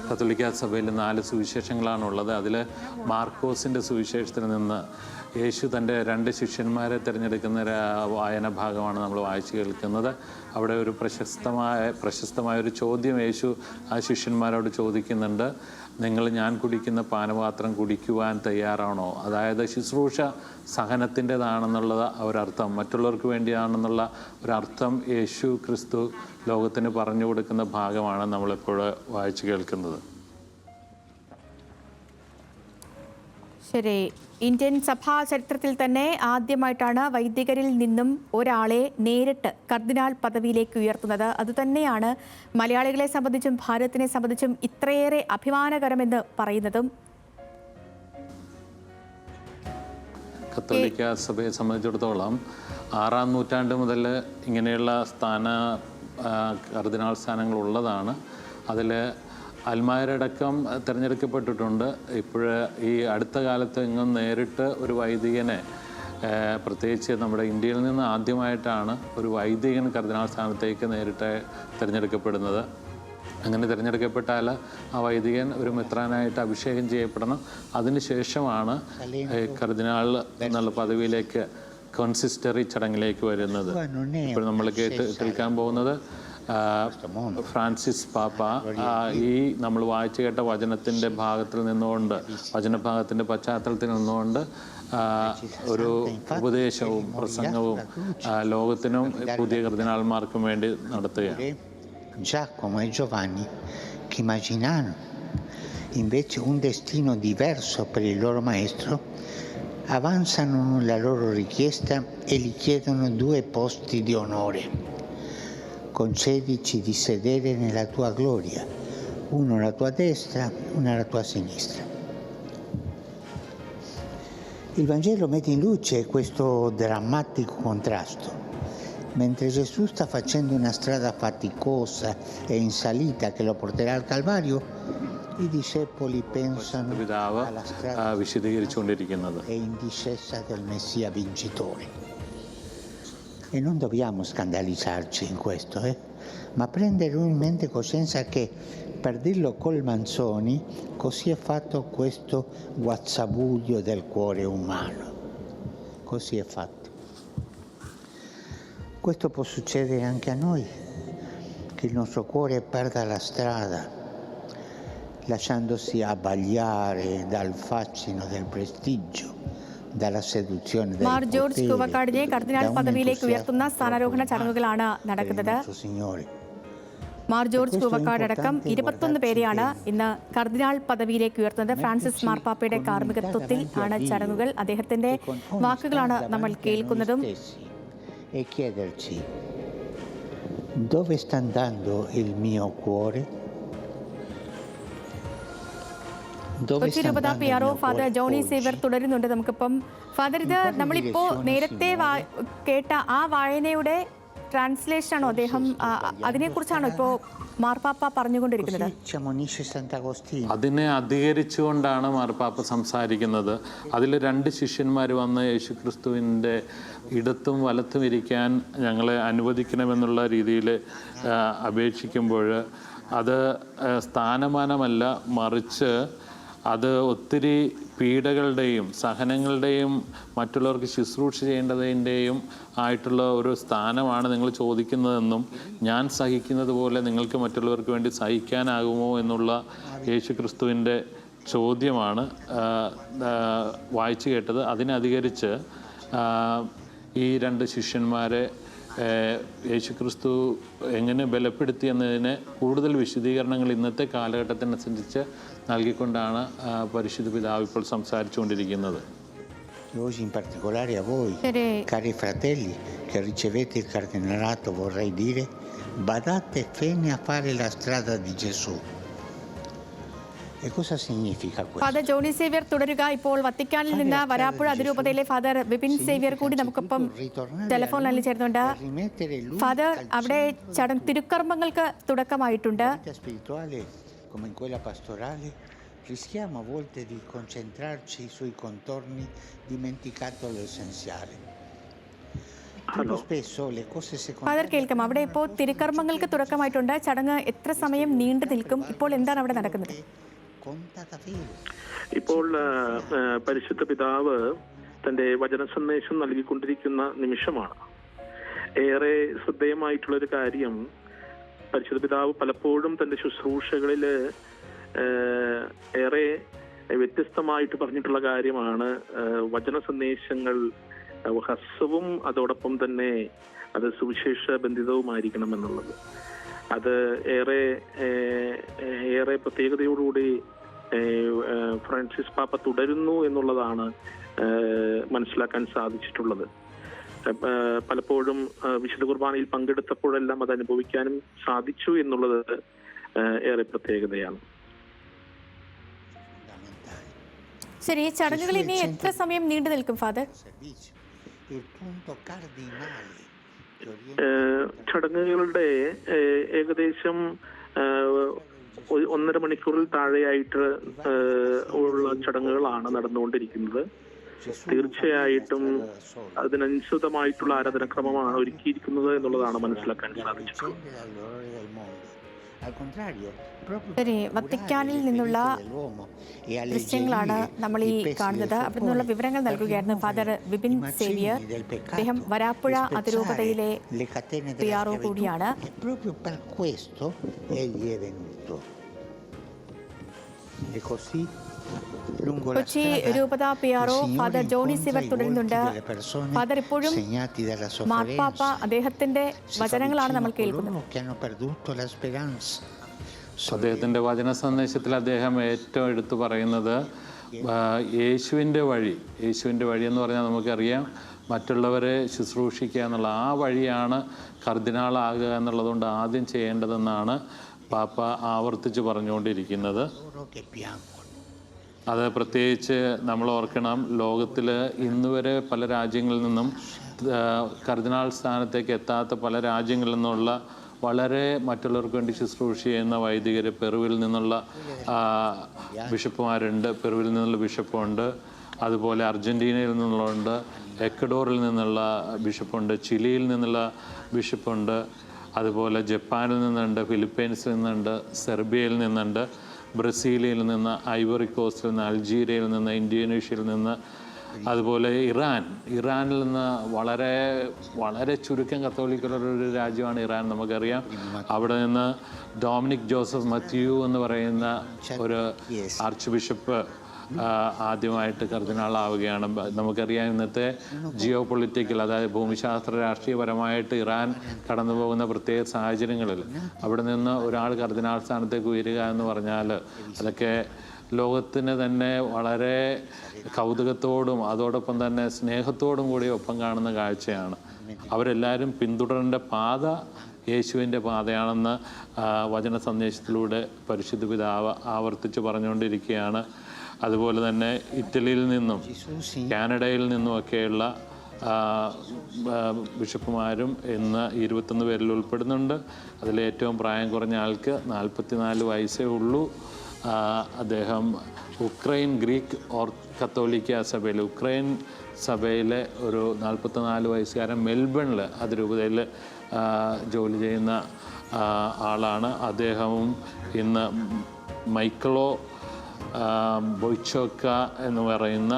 കത്തോലിക്ക സഭയിൽ 4 സുവിശേഷങ്ങളാണുള്ളത്. അതിൽ മാർക്കോസിൻ്റെ സുവിശേഷത്തിൽ നിന്ന് യേശു തൻ്റെ 2 ശിഷ്യന്മാരെ തിരഞ്ഞെടുക്കുന്ന വായന ഭാഗമാണ് നമ്മൾ വായിച്ചു കേൾക്കുന്നത്. അവിടെ ഒരു പ്രശസ്തമായ ഒരു ചോദ്യം യേശു ആ ശിഷ്യന്മാരോട് ചോദിക്കുന്നുണ്ട്. നിങ്ങൾ ഞാൻ കുടിക്കുന്ന പാനപാത്രം കുടിക്കുവാൻ തയ്യാറാണോ? അതായത് ശുശ്രൂഷ സഹനത്തിൻ്റെതാണെന്നുള്ളത് ഒരർത്ഥം, മറ്റുള്ളവർക്ക് വേണ്ടിയാണെന്നുള്ള ഒരർത്ഥം യേശു ക്രിസ്തു ലോകത്തിന് പറഞ്ഞു കൊടുക്കുന്ന ഭാഗമാണ് നമ്മളിപ്പോൾ വായിച്ചു കേൾക്കുന്നത്. ശരി, ഇന്ത്യൻ സഭാ ചരിത്രത്തിൽ തന്നെ ആദ്യമായിട്ടാണ് വൈദികരിൽ നിന്നും ഒരാളെ നേരിട്ട് കർദിനാൾ പദവിയിലേക്ക് ഉയർത്തുന്നത്. അതുതന്നെയാണ് മലയാളികളെ സംബന്ധിച്ചും ഭാരതത്തിനെ സംബന്ധിച്ചും ഇത്രയേറെ അഭിമാനകരമെന്ന് പറയുന്നതും. കത്തോലിക്ക സഭയെ സംബന്ധിച്ചിടത്തോളം 6-ാം നൂറ്റാണ്ട് മുതൽ ഇങ്ങനെയുള്ള കർദിനാൾ സ്ഥാനങ്ങൾ ഉള്ളതാണ്. അതിൽ അൽമായരടക്കം തിരഞ്ഞെടുക്കപ്പെട്ടിട്ടുണ്ട്. ഇപ്പോൾ ഈ അടുത്ത കാലത്ത് ഇങ്ങും നേരിട്ട് ഒരു വൈദികനെ, പ്രത്യേകിച്ച് നമ്മുടെ ഇന്ത്യയിൽ നിന്ന് ആദ്യമായിട്ടാണ് ഒരു വൈദികൻ കർദിനാൾ സ്ഥാനത്തേക്ക് നേരിട്ട് തിരഞ്ഞെടുക്കപ്പെടുന്നത്. അങ്ങനെ തിരഞ്ഞെടുക്കപ്പെട്ടാൽ ആ വൈദികൻ ഒരു മെത്രാനായിട്ട് അഭിഷേകം ചെയ്യപ്പെടണം. അതിനുശേഷമാണ് കർദിനാൾ എന്നുള്ള പദവിയിലേക്ക് കോൺസിസ്റ്ററി ചടങ്ങിലേക്ക് വരുന്നത്. ഇപ്പോൾ നമ്മൾ കേൾക്കാൻ പോകുന്നത് ഫ്രാൻസിസ് പാപ്പ ഈ നമ്മൾ വായിച്ചു കേട്ട വചനത്തിൻ്റെ ഭാഗത്തിൽ നിന്നുകൊണ്ട്, വചനഭാഗത്തിൻ്റെ പശ്ചാത്തലത്തിൽ നിന്നുകൊണ്ട് ഒരു ഉപദേശവും പ്രസംഗവും ലോകത്തിനും പുതിയ കർദിനാൾമാർക്കും വേണ്ടി നടത്തുകയാണ്. Giacomo e Giovanni, che immaginarono invece un destino diverso per il loro maestro, avanzano la loro richiesta e gli chiedono 2 posti di onore. Concedici di sedere nella tua gloria, uno alla tua destra, uno alla tua sinistra. Il Vangelo mette in luce questo drammatico contrasto. Mentre Gesù sta facendo una strada faticosa e in salita che lo porterà al Calvario, i discepoli pensano alla strada e in discesa del Messia vincitore. E non dobbiamo scandalizzarci in questo, ma prendere in mente coscienza che, per dirlo col Manzoni, così è fatto questo guazzabuglio del cuore umano. Così è fatto. Questo può succedere anche a noi, che il nostro cuore perda la strada, lasciandosi abbagliare dal fascino del prestigio, dalla seduzione del Mar George potere, കൂവക്കാടിനെ കർദിനാൾ da un പദവിയിലേക്ക് entusiasmo ഉയർത്തുന്ന സ്ഥാനാരോഹണ ചടങ്ങുകളാണ് per il നടക്കുന്നത്. nostro Signore. Mar George Koovakad അടക്കം 21 പേരെയാണ് ഇന്ന് കർദിനാൾ പദവിയിലേക്ക് ഉയർത്തുന്നത്. ഫ്രാൻസിസ് മാർപ്പാപ്പയുടെ കാർമ്മികത്വത്തിൽ ആണ് ചടങ്ങുകൾ. അദ്ദേഹത്തിന്റെ വാക്കുകളാണ് നമ്മൾ കേൾക്കുന്നതും. E chiederci: dove sta andando il mio cuore? Kochi രൂപത PRO ഫാദർ ജോണി സേവ്യർ തുടരുന്നുണ്ട് നമുക്കിപ്പം. ഫാദർ, ഇത് നമ്മളിപ്പോ നേരത്തെ കേട്ട ആ വായനയുടെ ട്രാൻസ്ലേഷൻ ആണോ അദ്ദേഹം, അതിനെക്കുറിച്ചാണോ ഇപ്പോൾ മാർപ്പാപ്പ പറഞ്ഞുകൊണ്ടിരിക്കുന്നത്? അതിനെ അധികരിച്ചുകൊണ്ടാണ് മാർപ്പാപ്പ സംസാരിക്കുന്നത്. അതിൽ 2 ശിഷ്യന്മാർ വന്ന് യേശുക്രിസ്തുവിൻ്റെ ഇടത്തും വലത്തും ഇരിക്കാൻ ഞങ്ങളെ അനുവദിക്കണമെന്നുള്ള രീതിയിൽ അപേക്ഷിക്കുമ്പോൾ അത് സ്ഥാനമാനമല്ല, മറിച്ച് അത് ഒത്തിരി പീഡകളുടെയും സഹനങ്ങളുടെയും മറ്റുള്ളവർക്ക് ശുശ്രൂഷ ചെയ്യേണ്ടതിൻ്റെയും ആയിട്ടുള്ള ഒരു സ്ഥാനമാണ് നിങ്ങൾ ചോദിക്കുന്നതെന്നും, ഞാൻ സഹിക്കുന്നത് പോലെ നിങ്ങൾക്ക് മറ്റുള്ളവർക്ക് വേണ്ടി സഹിക്കാനാകുമോ എന്നുള്ള യേശുക്രിസ്തുവിൻ്റെ ചോദ്യമാണ് വായിച്ചു കേട്ടത്. അതിനധികരിച്ച് ഈ 2 ശിഷ്യന്മാരെ യേശുക്രിസ്തു എങ്ങനെ ബലപ്പെടുത്തി എന്നതിന് കൂടുതൽ വിശദീകരണങ്ങൾ ഇന്നത്തെ കാലഘട്ടത്തിനനുസരിച്ച് നൽകിക്കൊണ്ടാണ് പരിശുദ്ധ പിതാവ് ഇപ്പോൾ സംസാരിച്ചുകൊണ്ടിരിക്കുന്നത്. Oggi in particolare a voi, cari fratelli, che ricevete il cardinalato, vorrei dire, badate bene a fare la strada di Gesù. E cosa significa questo? Father Johnny Xavier തുടരുക. ഇപ്പോൾ വത്തിക്കാനിൽ നിന്ന് വരാപ്പുഴ അതിരൂപതയിലെ ഫാദർ വിപിൻ സേവ്യർ കൂടി നമുക്കൊപ്പം ടെലിഫോൺ ലൈനിൽ ചേരുന്നുണ്ട്. ഫാദർ, അവിടെ തിരുക്കർമ്മങ്ങൾക്ക് തുടക്കമായിട്ടുണ്ട്. Come in quella pastorale, rischiamo a volte di concentrarci sui contorni, dimenticato l'essenziale. Father കേൾക്കാം. അവിടെ ഇപ്പോൾ തിരുക്കർമ്മങ്ങൾക്ക് തുടക്കമായിട്ടുണ്ട്. ചടങ്ങ് എത്ര സമയം നീണ്ടു നിൽക്കും? ഇപ്പോൾ എന്താണ് അവിടെ നടക്കുന്നത്? ഇപ്പോൾ പരിശുദ്ധ പിതാവ് തന്റെ വചന സന്ദേശം നൽകിക്കൊണ്ടിരിക്കുന്ന നിമിഷമാണ്. ഏറെ ശ്രദ്ധേയമായിട്ടുള്ളൊരു കാര്യം, പരിശുദ്ധ പിതാവ് പലപ്പോഴും തന്റെ ശുശ്രൂഷകളില് ഏറെ വ്യത്യസ്തമായിട്ട് പറഞ്ഞിട്ടുള്ള കാര്യമാണ് വചന സന്ദേശങ്ങൾ ഹ്രസ്വവും അതോടൊപ്പം തന്നെ അത് സുവിശേഷ ബന്ധിതവുമായിരിക്കണം എന്നുള്ളത്. അത് ഏറെ പ്രത്യേകതയോടുകൂടി ഫ്രാൻസിസ് പാപ്പ തുടരുന്നു എന്നുള്ളതാണ് മനസ്സിലാക്കാൻ സാധിച്ചിട്ടുള്ളത്. പലപ്പോഴും വിശുദ്ധ കുർബാനയിൽ പങ്കെടുത്തപ്പോഴെല്ലാം അത് അനുഭവിക്കാനും സാധിച്ചു എന്നുള്ളത് ഏറെ പ്രത്യേകതയാണ്. ശരി, ചടങ്ങുകൾ ഇനി എത്ര സമയം നീണ്ടു നിൽക്കും ഫാദർ? ചടങ്ങുകളുടെ ഏകദേശം 1.5 മണിക്കൂറിൽ താഴെയായിട്ട് ഉള്ള ചടങ്ങുകളാണ് നടന്നുകൊണ്ടിരിക്കുന്നത്. തീർച്ചയായിട്ടും അതിനനുസൃതമായിട്ടുള്ള ആരാധനാക്രമമാണ് ഒരുക്കിയിരിക്കുന്നത് എന്നുള്ളതാണ് മനസ്സിലാക്കാൻ സാധിച്ചിട്ടുള്ളത്. ശരി, വത്തിക്കാനിൽ നിന്നുള്ള ദൃശ്യങ്ങളാണ് നമ്മൾ ഈ കാണുന്നത്. അവിടെ നിന്നുള്ള വിവരങ്ങൾ നൽകുകയായിരുന്നു ഫാദർ വിപിൻ സേവിയർ. അദ്ദേഹം വരാപ്പുഴ അതിരൂപതയിലെ പിആർഒ കൂടിയാണ്. കൊച്ചി രൂപത പിആർഒ ഫാദർ ജോണി സിവർ തുടരുന്നുണ്ട്. ഫാദർ, ഇപ്പോഴും മാർപ്പാപ്പ അദ്ദേഹത്തിന്റെ വചനങ്ങളാണ് നമ്മൾ കേൾക്കുന്നത്. അദ്ദേഹത്തിൻ്റെ വചന സന്ദേശത്തിൽ അദ്ദേഹം ഏറ്റവും എടുത്തു പറയുന്നത് യേശുവിൻ്റെ വഴി എന്ന് പറഞ്ഞാൽ നമുക്കറിയാം മറ്റുള്ളവരെ ശുശ്രൂഷിക്കുക എന്നുള്ള ആ വഴിയാണ് കർദിനാളാകുക എന്നുള്ളതുകൊണ്ട് ആദ്യം ചെയ്യേണ്ടതെന്നാണ് പാപ്പ ആവർത്തിച്ച് പറഞ്ഞുകൊണ്ടിരിക്കുന്നത്. അത് പ്രത്യേകിച്ച് നമ്മൾ ഓർക്കണം, ലോകത്തിൽ ഇന്നുവരെ പല രാജ്യങ്ങളിൽ നിന്നും കർദിനാൾ സ്ഥാനത്തേക്ക് എത്താത്ത പല രാജ്യങ്ങളിൽ നിന്നുള്ള വളരെ മറ്റുള്ളവർക്ക് വേണ്ടി ശുശ്രൂഷ ചെയ്യുന്ന വൈദികർ, പെറുവിൽ നിന്നുള്ള ബിഷപ്പുമാരുണ്ട്, പെറുവിൽ നിന്നുള്ള ബിഷപ്പുണ്ട്, അതുപോലെ അർജൻറ്റീനയിൽ നിന്നുള്ളതുണ്ട്, എക്വഡോറിൽ നിന്നുള്ള ബിഷപ്പുണ്ട്, ചിലിയിൽ നിന്നുള്ള ബിഷപ്പുണ്ട്, അതുപോലെ ജപ്പാനിൽ നിന്നുണ്ട്, ഫിലിപ്പൈൻസിൽ നിന്നുണ്ട്, സെർബിയയിൽ നിന്നുണ്ട്, ബ്രസീലിൽ നിന്ന്, ഐവറി കോസ്റ്റിൽ നിന്ന്, അൾജീരിയയിൽ നിന്ന്, ഇന്തോനേഷ്യയിൽ നിന്ന്, അതുപോലെ ഇറാനിൽ നിന്ന് വളരെ വളരെ ചുരുക്കം കത്തോലിക്കലുള്ളൊരു രാജ്യമാണ് ഇറാൻ, നമുക്കറിയാം. അവിടെ നിന്ന് ഡൊമിനിക് ജോസഫ് മത്യു എന്ന് പറയുന്ന ഒരു ആർച്ച് ബിഷപ്പ് ആദ്യമായിട്ട് കർദിനാളാവുകയാണ്. നമുക്കറിയാം ഇന്നത്തെ ജിയോ പൊളിറ്റിക്കൽ, അതായത് ഭൂമിശാസ്ത്ര രാഷ്ട്രീയപരമായിട്ട് ഇറാൻ കടന്നു പോകുന്ന പ്രത്യേക സാഹചര്യങ്ങളിൽ അവിടെ നിന്ന് ഒരാൾ കർദിനാൾ സ്ഥാനത്തേക്ക് ഉയരുക എന്ന് പറഞ്ഞാൽ അതൊക്കെ ലോകത്തിന് തന്നെ വളരെ കൗതുകത്തോടും അതോടൊപ്പം തന്നെ സ്നേഹത്തോടും കൂടി ഒപ്പം കാണുന്ന കാഴ്ചയാണ്. അവരെല്ലാവരും പിന്തുടരേണ്ട പാത യേശുവിൻ്റെ പാതയാണെന്ന് വചന സന്ദേശത്തിലൂടെ പരിശുദ്ധ പിതാവ് ആവർത്തിച്ച് പറഞ്ഞുകൊണ്ടിരിക്കുകയാണ്. അതുപോലെ തന്നെ ഇറ്റലിയിൽ നിന്നും കാനഡയിൽ നിന്നുമൊക്കെയുള്ള ബിഷപ്പുമാരും ഇന്ന് 21 പേരിൽ ഉൾപ്പെടുന്നുണ്ട്. അതിലേറ്റവും പ്രായം കുറഞ്ഞ ആൾക്ക് 44 വയസ്സേ ഉള്ളൂ. അദ്ദേഹം ഉക്രൈൻ ഗ്രീക്ക് കത്തോലിക്ക സഭയിൽ, ഉക്രൈൻ സഭയിലെ ഒരു 44 വയസ്സുകാരൻ മെൽബണിൽ അതിരൂപതയിൽ ജോലി ചെയ്യുന്ന ആളാണ്. അദ്ദേഹവും ഇന്ന് മൈക്കളോ ബൊയ്ച്ചോക്ക എന്ന് പറയുന്ന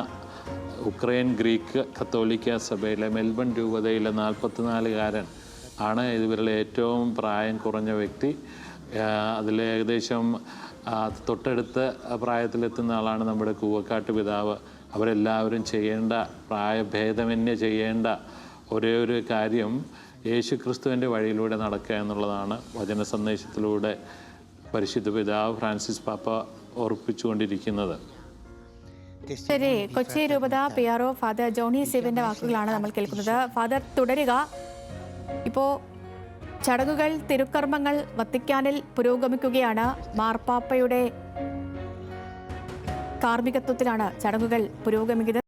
ഉക്രൈൻ ഗ്രീക്ക് കത്തോലിക്ക സഭയിലെ മെൽബൺ രൂപതയിലെ 44-കാരൻ ആണ് ഇവരിലെ ഏറ്റവും പ്രായം കുറഞ്ഞ വ്യക്തി. അതിൽ ഏകദേശം തൊട്ടടുത്ത പ്രായത്തിലെത്തുന്ന ആളാണ് നമ്മുടെ കൂവക്കാട്ട് പിതാവ്. അവരെല്ലാവരും ചെയ്യേണ്ട, പ്രായഭേദമന്യേ ചെയ്യേണ്ട ഒരേ ഒരു കാര്യം യേശു ക്രിസ്തുവിൻ്റെ വഴിയിലൂടെ നടക്കുക എന്നുള്ളതാണ് വചന സന്ദേശത്തിലൂടെ പരിശുദ്ധ പിതാവ് ഫ്രാൻസിസ് പാപ്പ ഓർപ്പിച്ചുകൊണ്ടിരിക്കുന്നത്. ശരി, കൊച്ചി രൂപത പിആർഒ ഫാദർ ജോണി സിവിന്റെ വാക്കുകളാണ് നമ്മൾ കേൾക്കുന്നത്. ഫാദർ, തുടരുക. ഇപ്പോൾ ചടങ്ങുകൾ, തിരുക്കർമ്മങ്ങൾ വത്തിക്കാനിൽ പുരോഗമിക്കുകയാണ്. മാർപ്പാപ്പയുടെ കാർമ്മികത്വത്തിലാണ് ചടങ്ങുകൾ പുരോഗമിക്കുന്നത്.